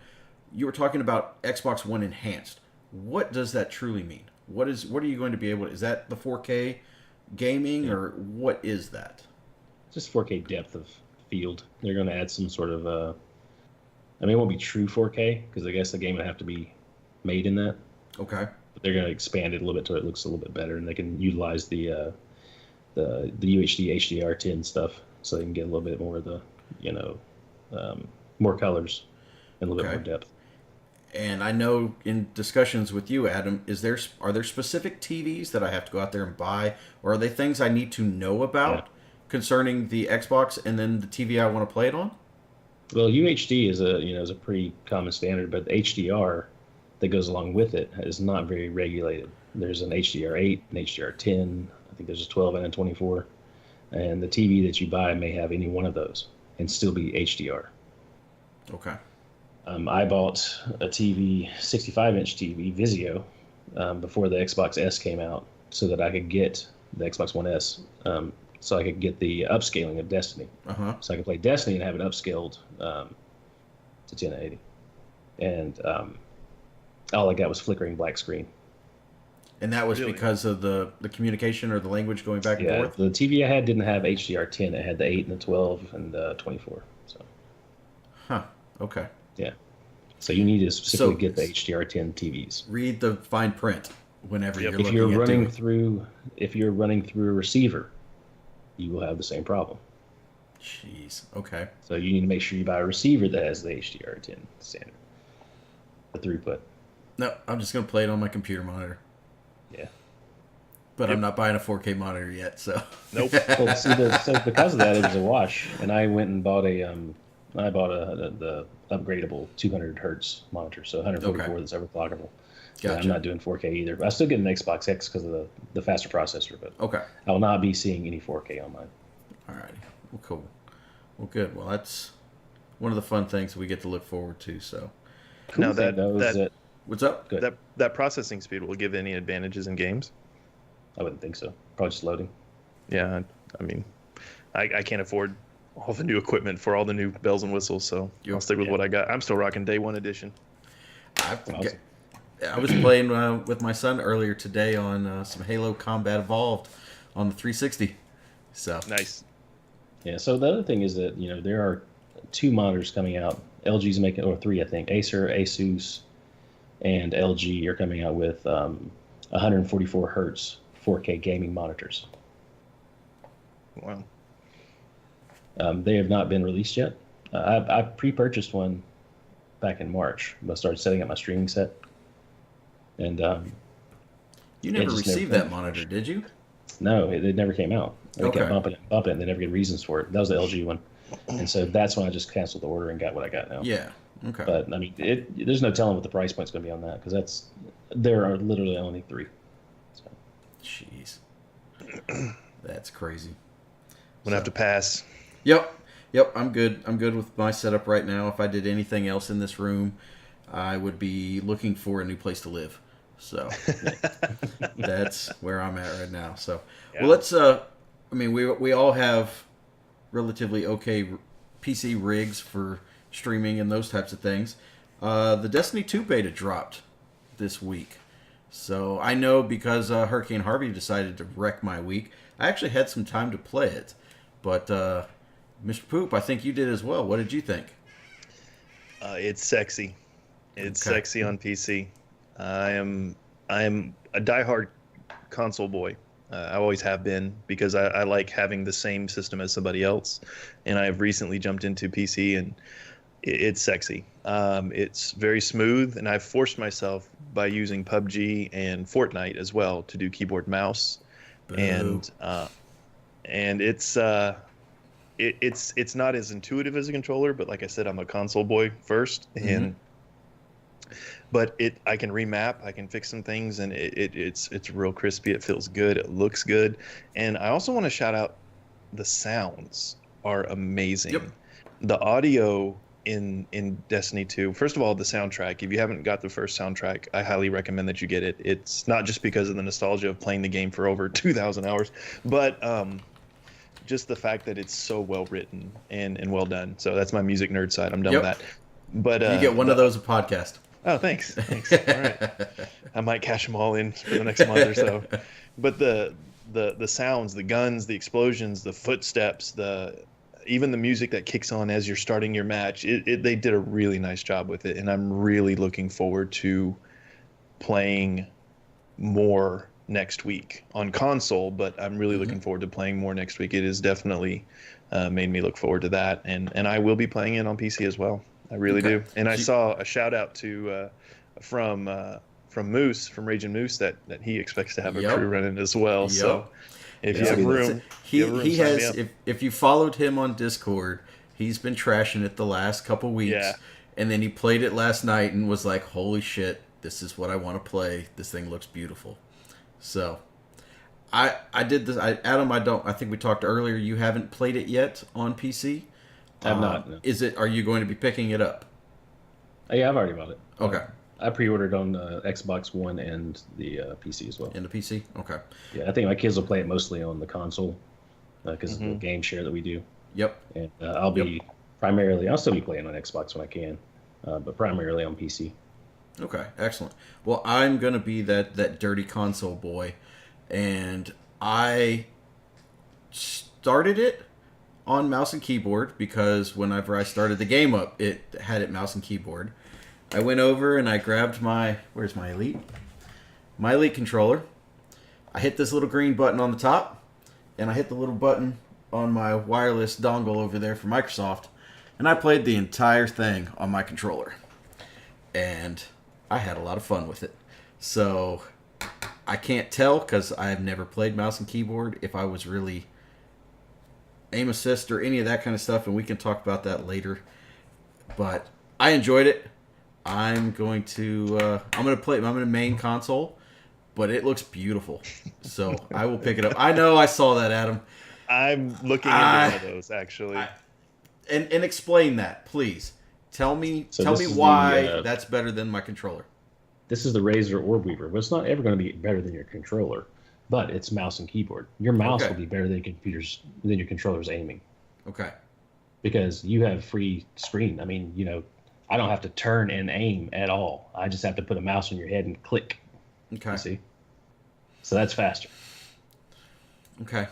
You were talking about Xbox One Enhanced. What does that truly mean? What are you going to be able to? Is that the 4K gaming or what is that? Just 4K depth of field. They're going to add some sort of it won't be true 4K because I guess the game would have to be made in that. Okay. But they're going to expand it a little bit so it looks a little bit better, and they can utilize the UHD HDR10 stuff, so they can get a little bit more of the more colors and a little bit more depth. And I know in discussions with you, Adam, are there specific TVs that I have to go out there and buy, or are they things I need to know about concerning the Xbox and then the TV I want to play it on? Well, UHD is a pretty common standard, but the HDR that goes along with it is not very regulated. There's an HDR8, an HDR10. I think there's a 12 and a 24, and the TV that you buy may have any one of those and still be HDR. Okay. I bought a TV, 65-inch TV, Vizio, before the Xbox S came out, so that I could get the Xbox One S, so I could get the upscaling of Destiny. So I could play Destiny and have it upscaled to 1080. And all I got was flickering black screen. And that was because of the communication or the language going back and forth? The TV I had didn't have HDR10. It had the 8 and the 12 and the 24. So. Okay. Yeah. So you need to specifically get the HDR10 TVs. Read the fine print whenever you're looking if you're at running doing. if you're running through a receiver, you will have the same problem. Jeez. Okay. So you need to make sure you buy a receiver that has the HDR10 standard. The throughput. No, I'm just going to play it on my computer monitor. Yeah. But I'm not buying a 4K monitor yet, so. Nope. Well, so because of that, it was a wash, and I went and bought the upgradable 200 hertz monitor, so 144 that's overclockable. Gotcha. I'm not doing 4K either. But I still get an Xbox X because of the faster processor, but I will not be seeing any 4K on mine. All right. Well, cool. Well, good. Well, that's one of the fun things we get to look forward to. So. Now that what's up? Good. That processing speed will give any advantages in games? I wouldn't think so. Probably just loading. Yeah, I mean, I can't afford all the new equipment for all the new bells and whistles, so I'll stick with what I got. I'm still rocking Day 1 edition. I was playing with my son earlier today on some Halo Combat Evolved on the 360. So nice. Yeah. So the other thing is that there are 2 monitors coming out. LG's making, or 3, I think. Acer, Asus, and LG are coming out with 144 hertz 4K gaming monitors. Wow. They have not been released yet. I pre-purchased one back in March. I started setting up my streaming set, and You never just received never- that monitor, did you? no, it never came out. They Okay. kept bumping it, and they never get reasons for it. That was the LG one, and so that's when I just canceled the order and got what I got now. Yeah. Okay. But I mean, there's no telling what the price point's going to be on that because there are literally only 3. So. Jeez. That's crazy. I'm gonna have to pass. Yep. I'm good. I'm good with my setup right now. If I did anything else in this room, I would be looking for a new place to live. So that's where I'm at right now. So well, let's. I mean, we all have relatively okay PC rigs for streaming and those types of things. The Destiny 2 beta dropped this week. So I know because Hurricane Harvey decided to wreck my week, I actually had some time to play it. But Mr. Poop, I think you did as well. What did you think? It's sexy. It's Okay. sexy on PC. I am a diehard console boy. I always have been because I like having the same system as somebody else, and I have recently jumped into PC and it's sexy. It's very smooth, and I've forced myself by using PUBG and Fortnite as well to do keyboard mouse, Boo. and it's not as intuitive as a controller, but like I said, I'm a console boy first, and but I can remap, I can fix some things, and it's real crispy. It feels good. It looks good, and I also want to shout out the sounds are amazing. Yep. The audio in Destiny 2. First of all, the soundtrack. If you haven't got the first soundtrack, I highly recommend that you get it. It's not just because of the nostalgia of playing the game for over 2,000 hours, but just the fact that it's so well written and well done. So that's my music nerd side. I'm done Yep. with that. But You get one of those a podcast. Oh, thanks. Thanks. All right. I might cash them all in for the next month or so. But the sounds, the guns, the explosions, the footsteps, even the music that kicks on as you're starting your match, they did a really nice job with it, and I'm really looking forward to playing more next week on console, but I'm really looking forward to playing more next week. It has definitely made me look forward to that, and I will be playing it on PC as well. I really do. And I saw a shout out to from Moose, from Raging Moose, that he expects to have a crew running as well. Yep. So if you have room, he sign me has. up. If you followed him on Discord, he's been trashing it the last couple weeks. Yeah. And then he played it last night and was like, "Holy shit, this is what I want to play. This thing looks beautiful." So, I did this. Adam, I think we talked earlier. You haven't played it yet on PC. I have not. No. Are you going to be picking it up? Yeah, I've already bought it. Okay. I pre-ordered on Xbox One and the PC as well. In the PC? Okay. Yeah, I think my kids will play it mostly on the console because of the game share that we do. Yep. And I'll still be playing on Xbox when I can, but primarily on PC. Okay, excellent. Well, I'm going to be that dirty console boy, and I started it on mouse and keyboard because whenever I started the game up, it had it mouse and keyboard. I went over and I grabbed where's my Elite? My Elite controller. I hit this little green button on the top, and I hit the little button on my wireless dongle over there for Microsoft, and I played the entire thing on my controller. And I had a lot of fun with it. So I can't tell because I've never played mouse and keyboard if I was really aim assist or any of that kind of stuff, and we can talk about that later. But I enjoyed it. I'm going to play it. I'm going to main console, but it looks beautiful, so I will pick it up. I know I saw that, Adam. I'm looking into one of those actually. And explain that, please. Tell me why that's better than my controller. This is the Razer Orb Weaver, but it's not ever going to be better than your controller. But it's mouse and keyboard. Your mouse will be better than your controller's aiming. Okay. Because you have free screen. I mean, I don't have to turn and aim at all. I just have to put a mouse on your head and click. Okay. You see? So that's faster. Okay.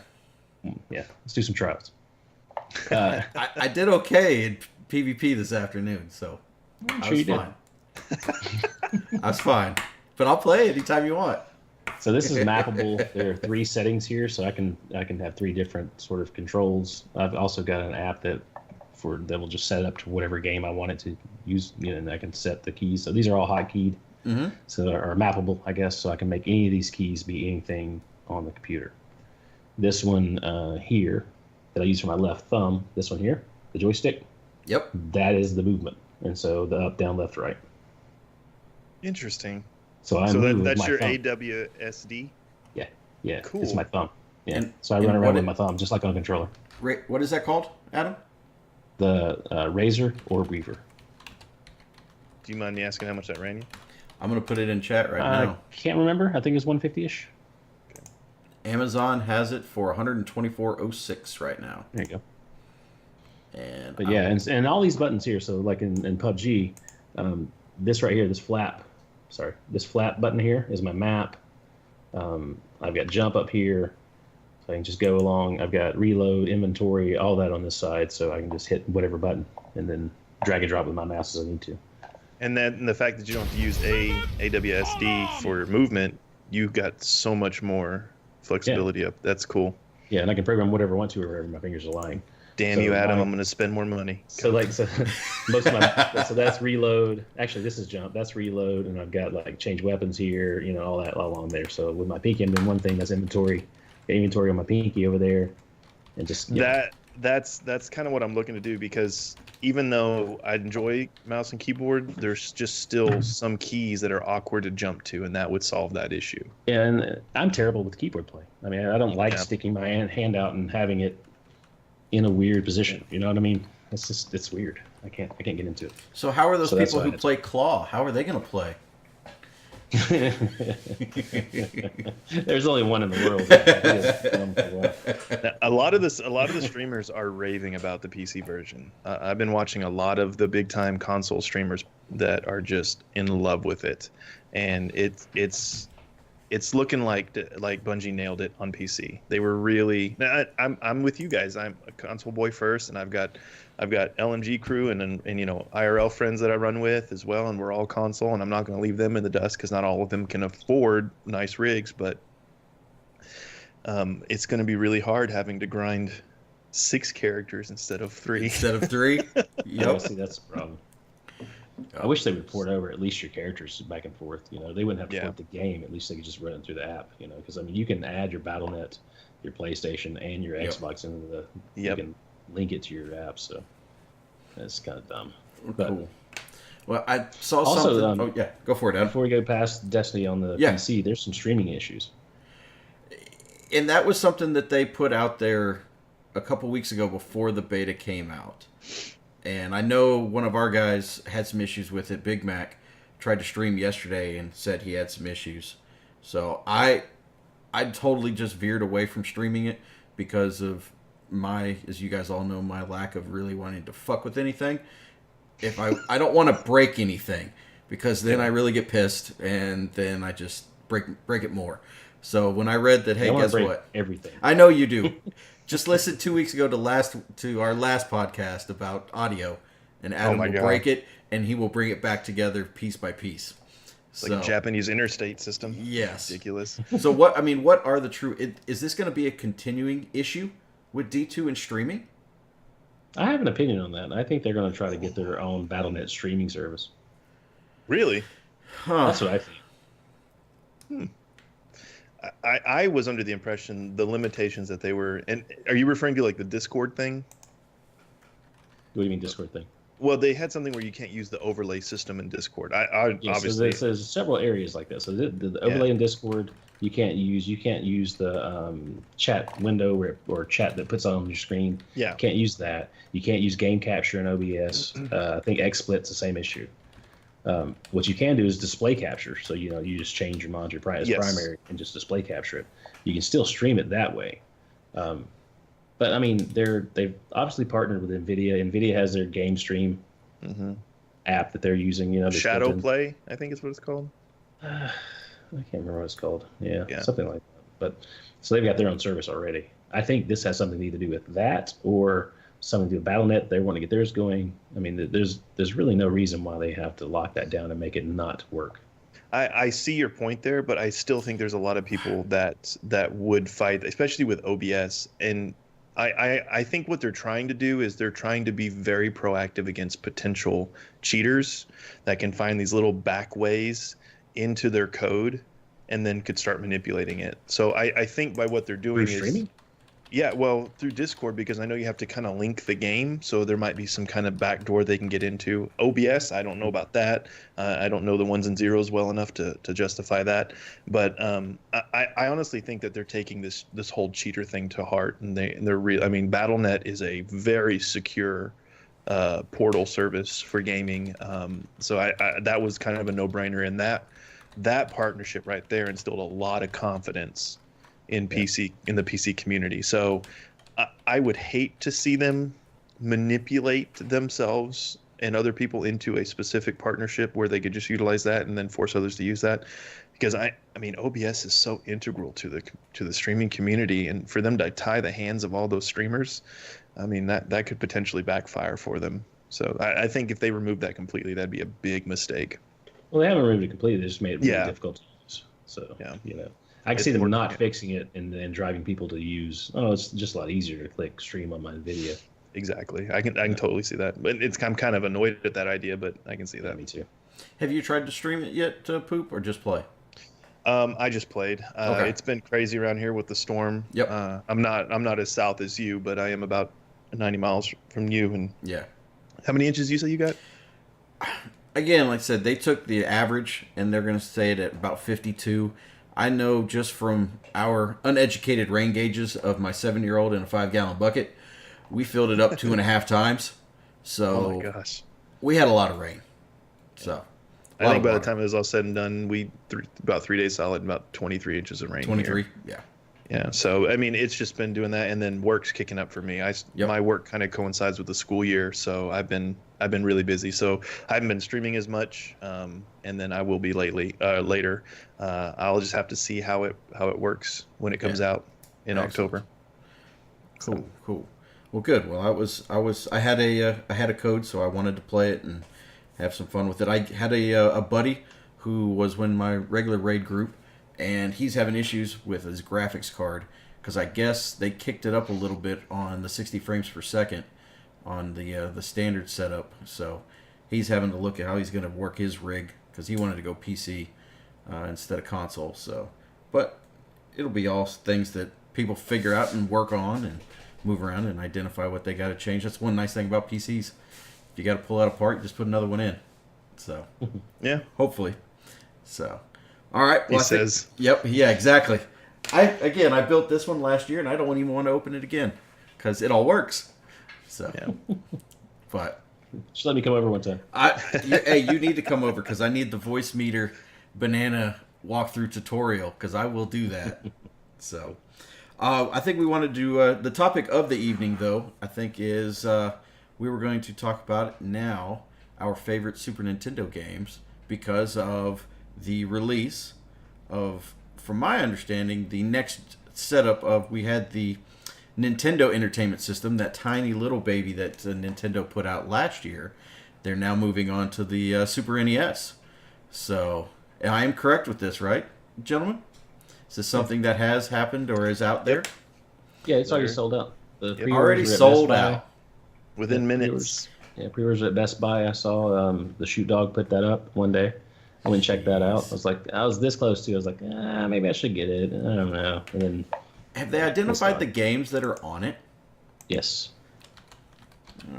Yeah. Let's do some trials. I did okay in PvP this afternoon, so I was fine. That's fine. But I'll play anytime you want. So this is mappable. There are 3 settings here, so I can have 3 different sort of controls. I've also got an app that will just set it up to whatever game I want it to use, and I can set the keys. So these are all hotkeyed, so are mappable, I guess. So I can make any of these keys be anything on the computer. This one here that I use for my left thumb, this one here, the joystick. Yep. That is the movement, and so the up, down, left, right. Interesting. So that's my your thumb. AWSD? Yeah, Cool. It's my thumb. Yeah, And- so I and run what around with it- my thumb, just like on a controller. What is that called, Adam? The Razor or Reaver. Do you mind me asking how much that ran you? I'm going to put it in chat right I now. can't remember. I think it's 150-ish. Amazon has it for $124.06 right now. There you go. And But yeah, and all these buttons here. So like in PUBG, this right here, this flap button here is my map. I've got jump up here, so I can just go along. I've got reload, inventory, all that on this side, so I can just hit whatever button and then drag and drop with my mouse as I need to. And then the fact that you don't have to use AWSD for movement, you've got so much more flexibility up. That's cool. Yeah, and I can program whatever I want to wherever my fingers are lying. Damn So you, Adam! my- I'm going to spend more money. So most of my so that's reload. Actually, this is jump. That's reload, and I've got like change weapons here. All that along there. So with my pinky, I'm doing one thing. That's inventory. Got inventory on my pinky over there, and just That's kind of what I'm looking to do, because even though I enjoy mouse and keyboard, there's just still some keys that are awkward to jump to, and that would solve that issue. Yeah, and I'm terrible with keyboard play. I mean, I don't like Yeah. sticking my hand out and having it in a weird position. You know what I mean? It's weird. I can't get into it. So how are those So that's people why who it's- play claw? How are they going to play? There's only one in the world. A lot of the streamers are raving about the PC version. I've been watching a lot of the big time console streamers that are just in love with it, and it's looking like Bungie nailed it on PC. They were really. I'm with you guys. I'm a console boy first, and I've got LMG crew and IRL friends that I run with as well, and we're all console. And I'm not going to leave them in the dust because not all of them can afford nice rigs, but it's going to be really hard having to grind 6 characters instead of 3. Instead of 3? Yeah, Yep. see, that's the problem. I wish they would port over at least your characters back and forth. They wouldn't have to port the game. At least they could just run it through the app. Because I mean, you can add your BattleNet, your PlayStation, and your Yep. Xbox into the. Yep. You can link it to your app. So that's kind of dumb. But Cool. Well, I saw Also, something. Oh yeah, go for it, Adam. before we go past Destiny on the Yeah. PC, there's some streaming issues. And that was something that they put out there a couple weeks ago before the beta came out. And I know one of our guys had some issues with it. Big Mac tried to stream yesterday and said he had some issues. So I totally just veered away from streaming it because of as you guys all know, my lack of really wanting to fuck with anything. If I don't want to break anything, because then I really get pissed and then I just break it more. So when I read that, hey, I wanna guess break what? Everything. I know you do. Just listen 2 weeks ago to our last podcast about audio, and Adam my will God. break it, and he will bring it back together piece by piece. It's like a Japanese interstate system. Yes. Ridiculous. So what are the true? Is this going to be a continuing issue with D2 and streaming? I have an opinion on that. I think they're going to try to get their own BattleNet streaming service. Really? Huh. That's what I think. I was under the impression the limitations that they were. And are you referring to like the Discord thing? What do you mean Discord thing? Well, they had something where you can't use the overlay system in Discord. I Yeah, obviously. so there's several areas like that. So the overlay in Discord, you can't use the chat window or chat that puts on your screen. Yeah. You can't use that. You can't use game capture in OBS. I think XSplit's the same issue. What you can do is display capture. So you just change your monitor as Yes. primary and just display capture it. You can still stream it that way. But I mean, they've obviously partnered with NVIDIA. NVIDIA has their game stream app that they're using. Shadow Play, I think is what it's called. I can't remember what it's called. Yeah, Yeah. something like that. But so they've got their own service already. I think this has something to either do with that or something through Battle.net. They want to get theirs going. I mean, there's really no reason why they have to lock that down and make it not work. I see your point there, but I still think there's a lot of people that would fight, especially with OBS. And I think what they're trying to do is they're trying to be very proactive against potential cheaters that can find these little back ways into their code and then could start manipulating it. So I think by what they're doing Through is streaming? yeah, well, through Discord, because I know you have to kind of link the game, so there might be some kind of backdoor they can get into. OBS, I don't know about that. I don't know the ones and zeros well enough to justify that. But I honestly think that they're taking this whole cheater thing to heart, and they're real. I mean, Battle.net is a very secure portal service for gaming. So I that was kind of a no-brainer, and that partnership right there instilled a lot of confidence in the PC community. So I would hate to see them manipulate themselves and other people into a specific partnership where they could just utilize that and then force others to use that, because I mean OBS is so integral to the streaming community, and for them to tie the hands of all those streamers, I mean that could potentially backfire for them. So I think if they remove that completely, that'd be a big mistake. Well, they haven't removed it completely. They just made it really Yeah. difficult to use. So Yeah. I can see It's them more- not fixing it and then driving people to use. Oh, it's just a lot easier to click stream on my video. Exactly. I can totally see that. But I'm kind of annoyed at that idea, but I can see Yeah, that. me too. Have you tried to stream it yet, Poop, or just play? I just played. Okay. It's been crazy around here with the storm. Yep. I'm not as south as you, but I am about 90 miles from you. And Yeah. how many inches you say you got? Again, like I said, they took the average, and they're going to say it at about 52. I know just from our uneducated rain gauges of my 7-year-old in a 5-gallon bucket, we filled it up 2.5 times. So Oh my gosh. we had a lot of rain. So I think by the time it was all said and done, about 3 days solid, about 23 inches of rain. 23, here. yeah. Yeah. So I mean, it's just been doing that, and then work's kicking up for me. My work kind of coincides with the school year, so I've been really busy. So I haven't been streaming as much, and then I will be later. I'll just have to see how it works when it comes out in October. Cool. Well, good. Well, I had a code, so I wanted to play it and have some fun with it. I had a buddy who was in my regular raid group, and he's having issues with his graphics card because I guess they kicked it up a little bit on the 60 frames per second on the standard setup. So he's having to look at how he's going to work his rig because he wanted to go PC instead of console. So, but it'll be all things that people figure out and work on and move around and identify what they got to change. That's one nice thing about PCs. If you got to pull out a part, you just put another one in. So Yeah. hopefully. So. All right. Well, he says. Yep. Yeah. Exactly. I built this one last year, and I don't even want to open it again because it all works. So. Yeah. But. Just let me come over one time. Hey, you need to come over because I need the voice meter banana walkthrough tutorial because I will do that. So. I think we want to do the topic of the evening, though. I think is we were going to talk about now our favorite Super Nintendo games because of the release of, from my understanding, the next setup of we had the Nintendo Entertainment System, that tiny little baby that Nintendo put out last year. They're now moving on to the Super NES. So, and I am correct with this, right, gentlemen? Is this something that has happened or is out there? Yeah, it's already sold out. The pre-orders Already were at sold Best Buy. out. Within minutes. Yeah, pre-orders at Best Buy. I saw the Shoot Dog put that up one day. I went and checked that out. I was this close to. I was like, maybe I should get it. I don't know. And then, Have they identified the games that are on it? yes,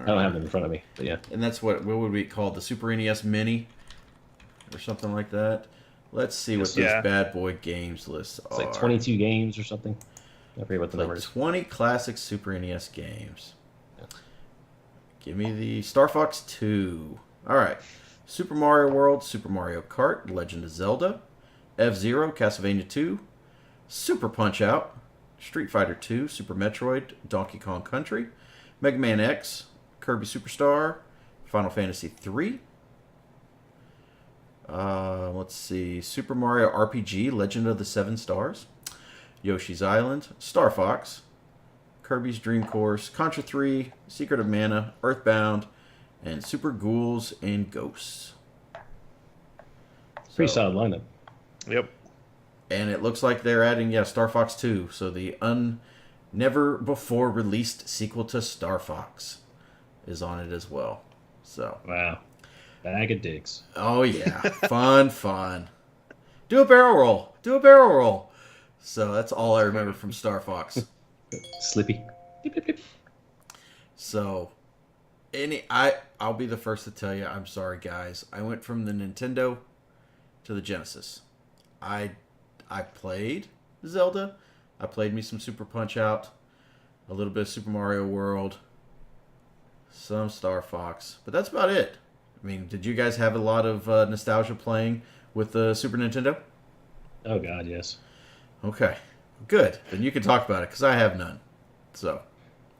I don't have them in front of me, but yeah. And that's what would be called, the Super NES Mini or something like that. Let's see what those Yeah. bad boy games lists It's are. like 22 games or something. I forget what the number Like is. 20 classic Super NES games. Give me the Star Fox 2. All right. Super Mario World, Super Mario Kart, Legend of Zelda, F-Zero, Castlevania 2, Super Punch-Out, Street Fighter 2, Super Metroid, Donkey Kong Country, Mega Man X, Kirby Superstar, Final Fantasy 3. Let's see. Super Mario RPG, Legend of the Seven Stars, Yoshi's Island, Star Fox, Kirby's Dream Course, Contra 3, Secret of Mana, Earthbound, and Super Ghouls and Ghosts. Pretty solid lineup. Yep. And it looks like they're adding, Star Fox 2. So the never before released sequel to Star Fox is on it as well. So Wow. Bag of dicks. oh yeah, fun. Do a barrel roll. So that's all I remember from Star Fox. Slippy. Beep, beep, beep. So I'll be the first to tell you, I'm sorry guys. I went from the Nintendo to the Genesis. I played Zelda. I played me some Super Punch-Out, a little bit of Super Mario World, some Star Fox, but that's about it. I mean, did you guys have a lot of nostalgia playing with the Super Nintendo? Oh, God, yes. Okay, good. Then you can talk about it, because I have none. So,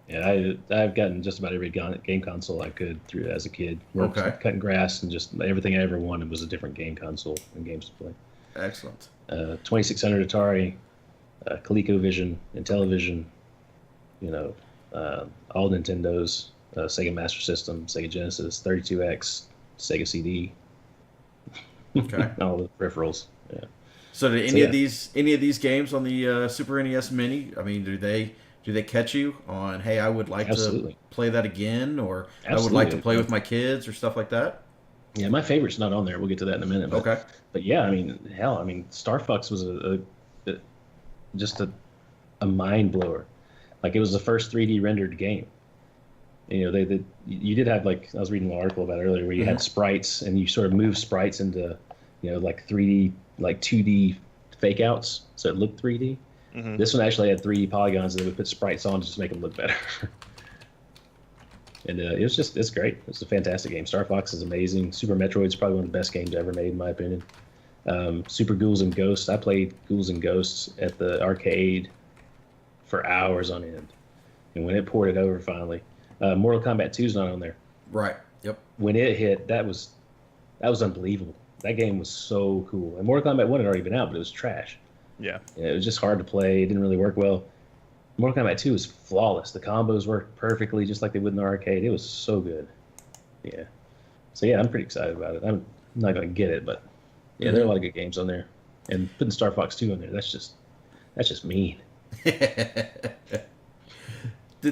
Yeah, I've gotten just about every game console I could through as a kid. Worked Okay. Cutting grass and just everything I ever wanted was a different game console and games to play. excellent. 2600 Atari, ColecoVision, Intellivision, all Nintendos, Sega Master System, Sega Genesis, 32X, Sega CD, Okay. all the peripherals. Yeah. So did So, yeah. any of these games on the Super NES Mini? I mean, do they catch you on? Hey, I would like Absolutely. to play that again, or I would Absolutely. like to play with my kids, or stuff like that. Yeah, my favorite's not on there. We'll get to that in a minute. But, Okay. But yeah, I mean, hell, Star Fox was just a mind blower. Like it was the first 3D rendered game. You know, you did have I was reading an article about it earlier where you had sprites and you sort of move sprites into, like 3D, like 2D fake outs, so it looked 3D. Mm-hmm. This one actually had 3D polygons that would put sprites on to just make them look better. And it's great. It's a fantastic game. Star Fox is amazing. Super Metroid's probably one of the best games ever made, in my opinion. Super Ghouls and Ghosts. I played Ghouls and Ghosts at the arcade for hours on end. And when it ported over finally, Mortal Kombat 2 is not on there. Right. Yep. When it hit, that was unbelievable. That game was so cool. And Mortal Kombat 1 had already been out, but it was trash. Yeah. It was just hard to play. It didn't really work well. Mortal Kombat 2 was flawless. The combos worked perfectly, just like they would in the arcade. It was so good. Yeah. So yeah, I'm pretty excited about it. I'm not going to get it, but yeah, there are a lot of good games on there. And putting Star Fox 2 on there, that's just mean. Did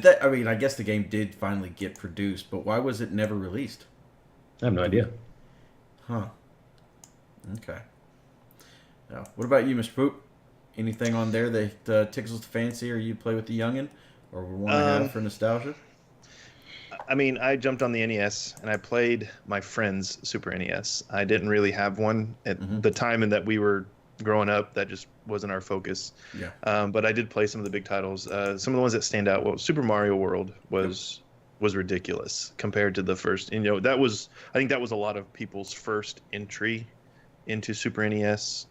that? I mean, I guess the game did finally get produced, but why was it never released? I have no idea. Huh. Okay. Now, what about you, Mr. Poop? Anything on there that tickles the fancy, or you play with the youngin, or want to have for nostalgia? I mean, I jumped on the NES and I played my friend's Super NES. I didn't really have one at the time in that we were growing up. That just wasn't our focus. Yeah. But I did play some of the big titles. Some of the ones that stand out. Well, Super Mario World was ridiculous compared to the first. I think that was a lot of people's first entry into Super NES.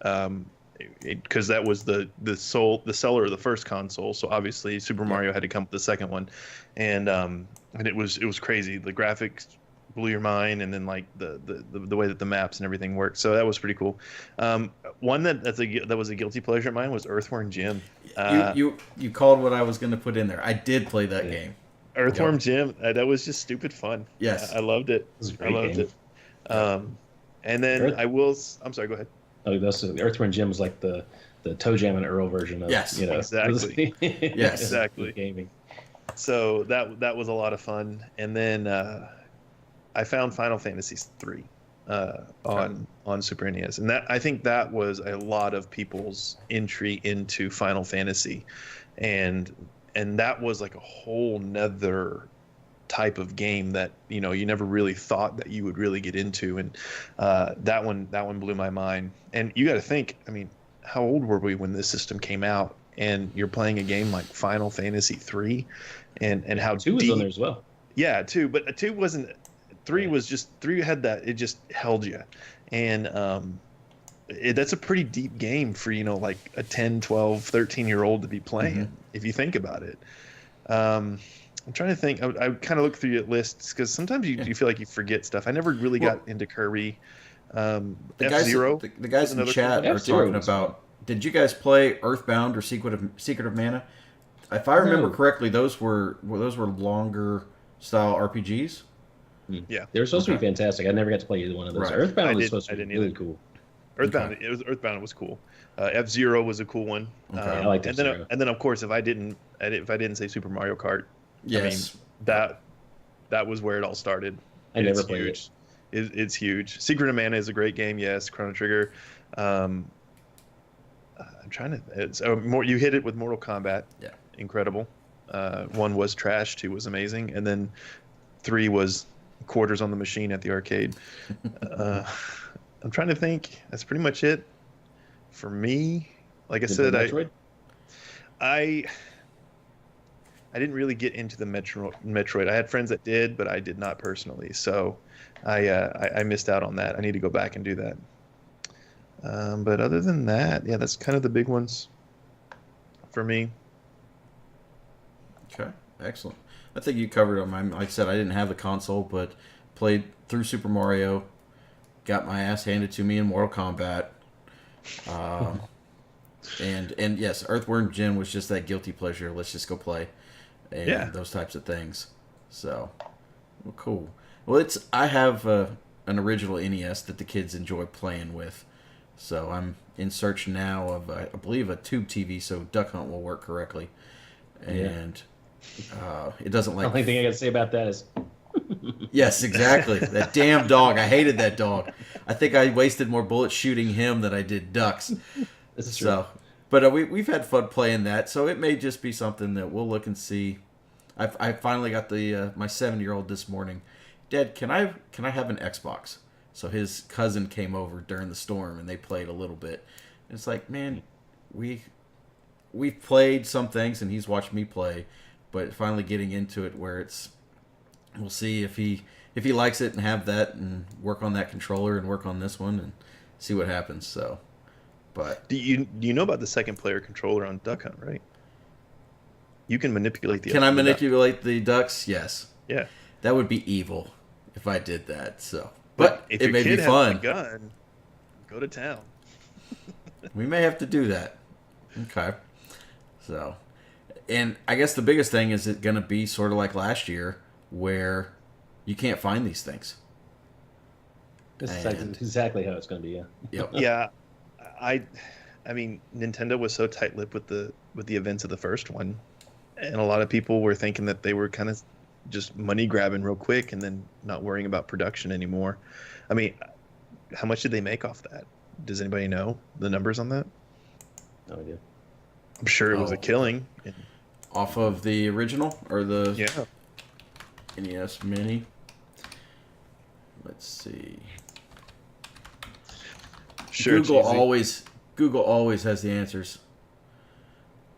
Because that was the seller of the first console, so obviously Super Mario had to come with the second one, and it was crazy. The graphics blew your mind, and then like the way that the maps and everything worked. So that was pretty cool. One that was a guilty pleasure of mine was Earthworm Jim. You called what I was going to put in there. I did play that game. Earthworm Jim. That was just stupid fun. Yes, I loved it. It was a great game. And then I'm sorry. Go ahead. Oh, that's Earthworm Jim was like the Toe Jam and Earl version of Exactly. Yes, exactly. Gaming. So that was a lot of fun, and then I found Final Fantasy III on Super NES, and I think that was a lot of people's entry into Final Fantasy, and that was like a whole nother type of game that you never really thought that you would really get into, and that one blew my mind. And you got to think, I mean, how old were we when this system came out, and you're playing a game like Final Fantasy 3, and how 2 was on there as well. Yeah, 2, but 2 wasn't. 3 was just 3 had that, it just held you, and that's a pretty deep game for like a 10, 12, 13-year-old to be playing, if you think about it. I'm trying to think. I kind of look through your lists because sometimes you feel like you forget stuff. I never really got into Kirby. F-Zero. The guys in chat are F-Zero talking about. Did you guys play Earthbound or Secret of Mana? if I remember No. correctly, those were longer style RPGs. Yeah. They were supposed to Okay. be fantastic. I never got to play either one of those. Right. Earthbound I was did- supposed I to be didn't really either. cool. Earthbound. Earthbound was cool. F-Zero was a cool one. Okay. I liked and then F-Zero. and then of course if I didn't say Super Mario Kart, Yes. that was where it all started. I never It's played huge. It's huge. Secret of Mana is a great game. Yes. Chrono Trigger. I'm trying to. It's more. You hit it with Mortal Kombat. Yeah. Incredible. 1 was trash. 2 was amazing, and then 3 was quarters on the machine at the arcade. I'm trying to think. That's pretty much it for me. Like I Did said, Metroid? I didn't really get into the Metroid. I had friends that did, but I did not personally. So I missed out on that. I need to go back and do that. But other than that, yeah, that's kind of the big ones for me. Okay, excellent. I think you covered them. Like I said, I didn't have the console, but played through Super Mario. Got my ass handed to me in Mortal Kombat. And yes, Earthworm Jim was just that guilty pleasure. Let's just go play, and Yeah. those types of things. So, well, cool. Well, I have an original NES that the kids enjoy playing with. So I'm in search now of I believe a tube TV, so Duck Hunt will work correctly. And it doesn't The like. only thing I got to say about that is Yes, exactly. That damn dog. I hated that dog. I think I wasted more bullets shooting him than I did ducks. this is true. So, but we've had fun playing that. So it may just be something that we'll look and see. I finally got the my 7-year-old this morning. Dad, can I have an Xbox? So his cousin came over during the storm and they played a little bit. And it's like, man, we've played some things and he's watched me play, but finally getting into it where we'll see if he likes it and have that and work on that controller and work on this one and see what happens. So, but Do you know about the second player controller on Duck Hunt, right? You can manipulate the. can I the duck. manipulate the ducks? Yes. Yeah. That would be evil if I did that. So, but if it your may be kid has fun. a gun, go to town. We may have to do that. Okay. So, and I guess the biggest thing is it going to be sort of like last year where you can't find these things. This is And- exactly how it's going to be. Yeah. Yep. Yeah, I mean, Nintendo was so tight-lipped with the events of the first one, and a lot of people were thinking that they were kind of just money grabbing real quick and then not worrying about production anymore. I mean, how much did they make off that? Does anybody know the numbers on that? No idea. I'm sure it was a Oh. killing. And, Off of the original or the yeah. NES Mini. Let's see. Sure. it's Google easy. always has the answers.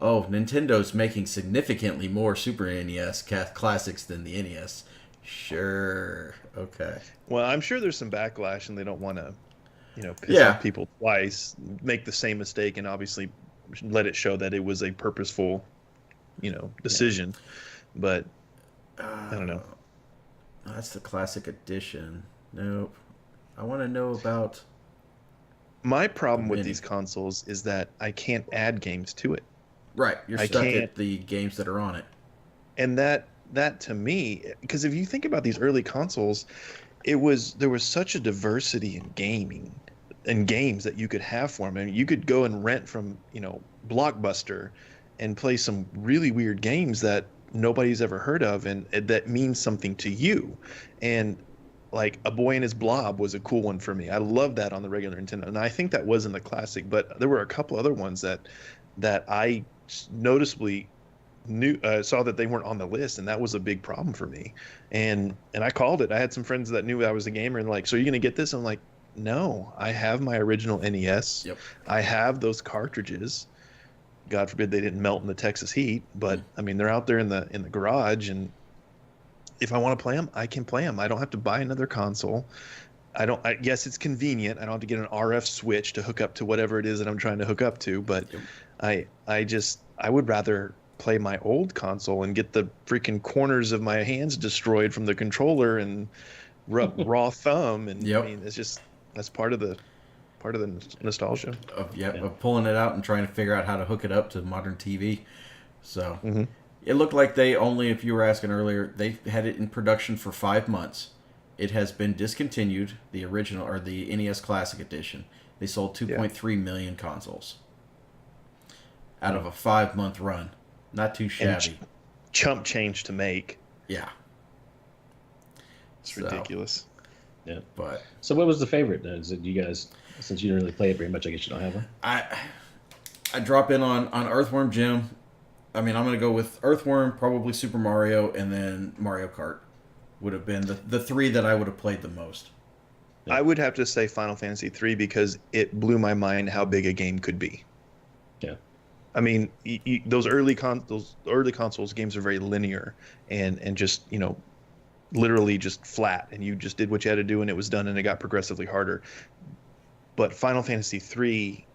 Oh, Nintendo's making significantly more Super NES classics than the NES. Sure. Okay. Well, I'm sure there's some backlash, and they don't want to, piss Yeah. off people twice, make the same mistake, and obviously let it show that it was a purposeful, decision. But I don't know. That's the Classic Edition. Nope. I want to know about. My problem with Mini. these consoles is that I can't add games to it, Right. You're I stuck can't- at the games that are on it. and that to me, because if you think about these early consoles, there was such a diversity in gaming and games that you could have for them. I mean, you could go and rent from Blockbuster and play some really weird games that nobody's ever heard of, and that means something to you. And like A Boy and His Blob was a cool one for me. I love that on the regular Nintendo, and I think that was in the classic. But there were a couple other ones that I noticeably saw that they weren't on the list, and that was a big problem for me. And I called it. I had some friends that knew I was a gamer, and like, so are you gonna get this? I'm like, no, I have my original NES. Yep. I have those cartridges. God forbid they didn't melt in the Texas heat, but I mean they're out there in the garage, and if I want to play them, I can play them. I don't have to buy another console. Yes, it's convenient. I don't have to get an RF switch to hook up to whatever it is that I'm trying to hook up to, but Yep. I would rather play my old console and get the freaking corners of my hands destroyed from the controller and raw thumb, and Yep. I mean that's part of the nostalgia. Of pulling it out and trying to figure out how to hook it up to modern TV. So Mm-hmm. it looked like they only, if you were asking earlier, they had it in production for 5 months. It has been discontinued, the original, or the NES Classic Edition. They sold 2.3 million consoles out of a 5-month run. Not too shabby. Chump change to make. Yeah. It's So, ridiculous. Yeah. But So what was the favorite? Is it you guys? Since you didn't really play it very much, I guess you don't have one. I drop in on Earthworm Jim. I mean, I'm going to go with Earthworm, probably Super Mario, and then Mario Kart would have been the three that I would have played the most. I would have to say Final Fantasy 3 because it blew my mind how big a game could be. Yeah. I mean, those early consoles games are very linear and just, literally just flat, and you just did what you had to do and it was done, and it got progressively harder. But Final Fantasy 3,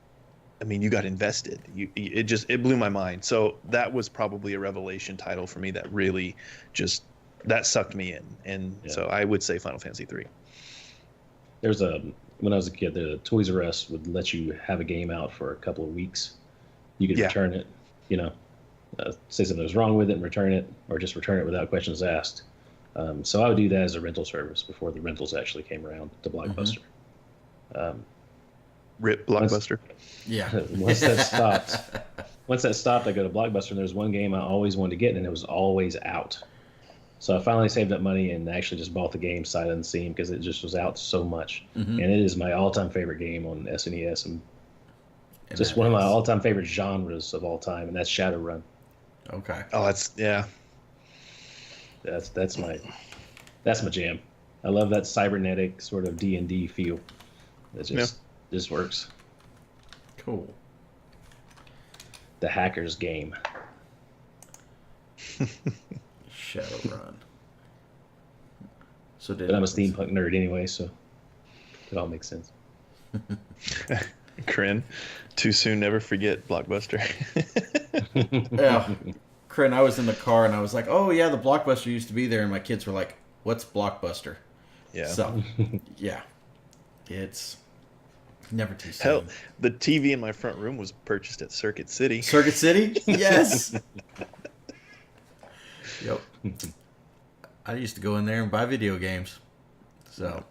I mean, you got invested. It blew my mind. So that was probably a revelation title for me that really just that sucked me in. And so I would say Final Fantasy 3. There's when I was a kid, the Toys R Us would let you have a game out for a couple of weeks. You could return it, say something was wrong with it and return it, or just return it without questions asked. So I would do that as a rental service before the rentals actually came around to Blockbuster. Rip Blockbuster. Once that stopped, I go to Blockbuster, and there's one game I always wanted to get, and it was always out. So I finally saved up money and actually just bought the game sight unseen because it just was out so much. Mm-hmm. And it is my all-time favorite game on SNES, and just one of my all-time favorite genres of all time, and that's Shadowrun. Okay. Oh, that's my jam. I love that cybernetic sort of D&D feel. It just works. Cool. The hacker's game. Shadowrun. But I'm a steampunk nerd anyway, so it all makes sense. Kryn, too soon, never forget Blockbuster. Yeah. Kryn, I was in the car and I was like, oh yeah, the Blockbuster used to be there, and my kids were like, what's Blockbuster? Yeah. So, yeah. It's never too soon. Hell, the TV in my front room was purchased at Circuit City. Circuit City? Yes. Yep. I used to go in there and buy video games. So,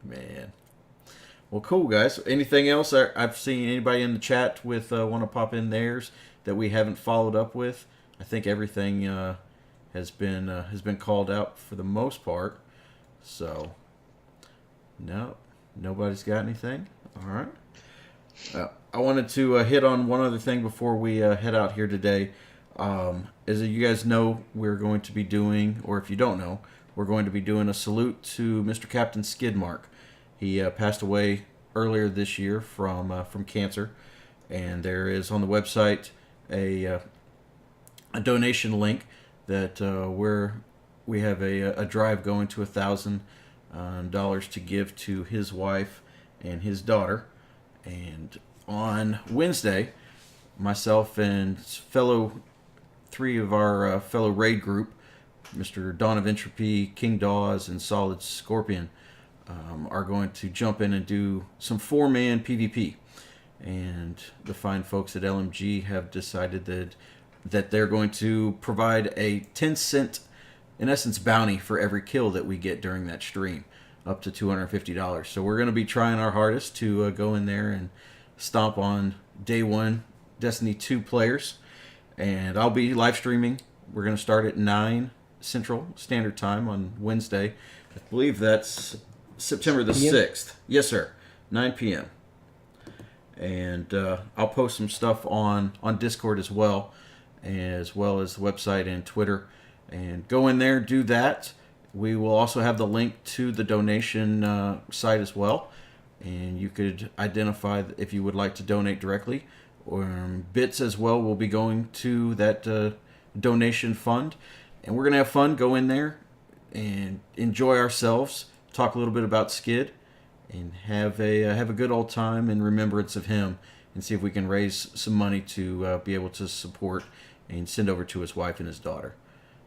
man. Well, cool, guys. Anything else? I've seen anybody in the chat with want to pop in theirs that we haven't followed up with. I think everything has been called out for the most part. So, no, nobody's got anything. All right. I wanted to hit on one other thing before we head out here today. As you guys know, we're going to be doing, or if you don't know, we're going to be doing a salute to Mr. Captain Skidmark. He passed away earlier this year from cancer, and there is on the website a donation link that where we have a drive going to $1,000 to give to his wife and his daughter. And on Wednesday, myself and three of our fellow raid group, Mr. Dawn of Entropy, King Dawes, and Solid Scorpion, are going to jump in and do some 4-man PvP. And the fine folks at LMG have decided that they're going to provide a 10-cent, in essence, bounty for every kill that we get during that stream, up to $250. So we're going to be trying our hardest to go in there and stomp on day one Destiny 2 players. And I'll be live streaming. We're going to start at 9 Central Standard Time on Wednesday. I believe that's September the 6th. Yes, sir. 9 p.m. And I'll post some stuff on Discord as well as the website and Twitter. And go in there, do that. We will also have the link to the donation site as well. And you could identify if you would like to donate directly. Or bits as well will be going to that donation fund. And we're going to have fun, go in there and enjoy ourselves, talk a little bit about Skid, and have a good old time in remembrance of him, and see if we can raise some money to be able to support and send over to his wife and his daughter.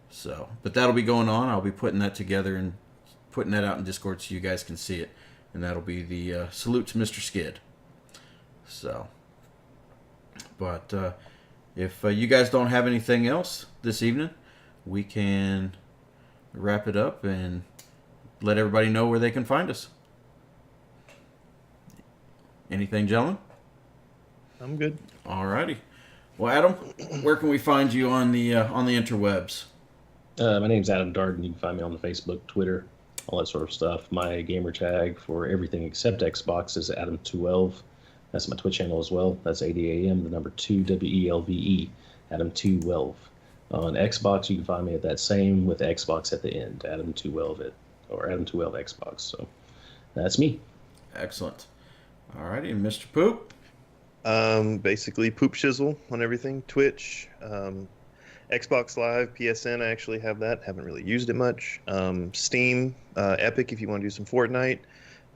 So, but that'll be going on. I'll be putting that together and putting that out in Discord so you guys can see it. And that'll be the salute to Mr. Skid. So, but if you guys don't have anything else this evening, we can wrap it up and let everybody know where they can find us. Anything, gentlemen? I'm good. Alrighty. Well, Adam, where can we find you on the interwebs? My name's Adam Darden. You can find me on the Facebook, Twitter, all that sort of stuff. My gamer tag for everything except Xbox is Adam212. That's my Twitch channel as well. That's ADAM, the number 2, WELVE, Adam212. On Xbox, you can find me at that same with Xbox at the end, Adam212 or Adam212 Xbox. So that's me. Excellent. Alrighty, and Mr. Poop? Basically Poop Shizzle on everything. Twitch, Xbox Live, PSN, I actually have that. Haven't really used it much. Steam, Epic if you want to do some Fortnite.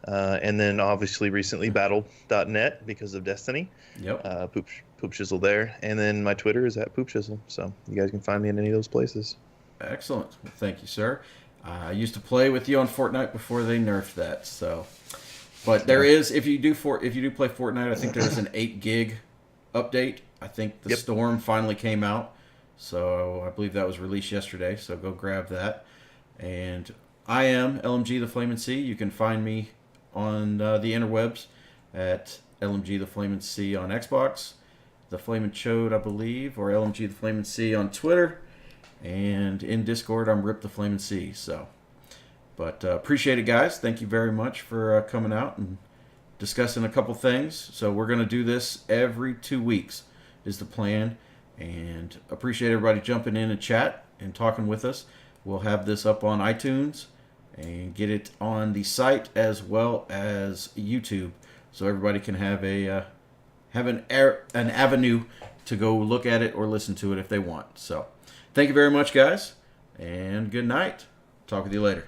And then obviously recently Battle.net because of Destiny. Yep. Poop Shizzle there. And then my Twitter is at Poop Shizzle. So you guys can find me in any of those places. Excellent. Well, thank you, sir. I used to play with you on Fortnite before they nerfed that. So, but there is, if you do play Fortnite, I think there's an 8 gig update. I think the Storm finally came out. So I believe that was released yesterday. So go grab that. And I am LMG TheFlaminC. You can find me on the interwebs at LMG TheFlaminC on Xbox, The Flamin' Chode, I believe, or LMG TheFlaminC on Twitter, and in Discord, I'm Rip TheFlaminC. So, but appreciate it, guys. Thank you very much for coming out and discussing a couple things. So we're going to do this every 2 weeks is the plan, and appreciate everybody jumping in and chat and talking with us. We'll have this up on iTunes and get it on the site as well as YouTube, so everybody can have an avenue to go look at it or listen to it if they want. So, thank you very much, guys, and good night. Talk with you later.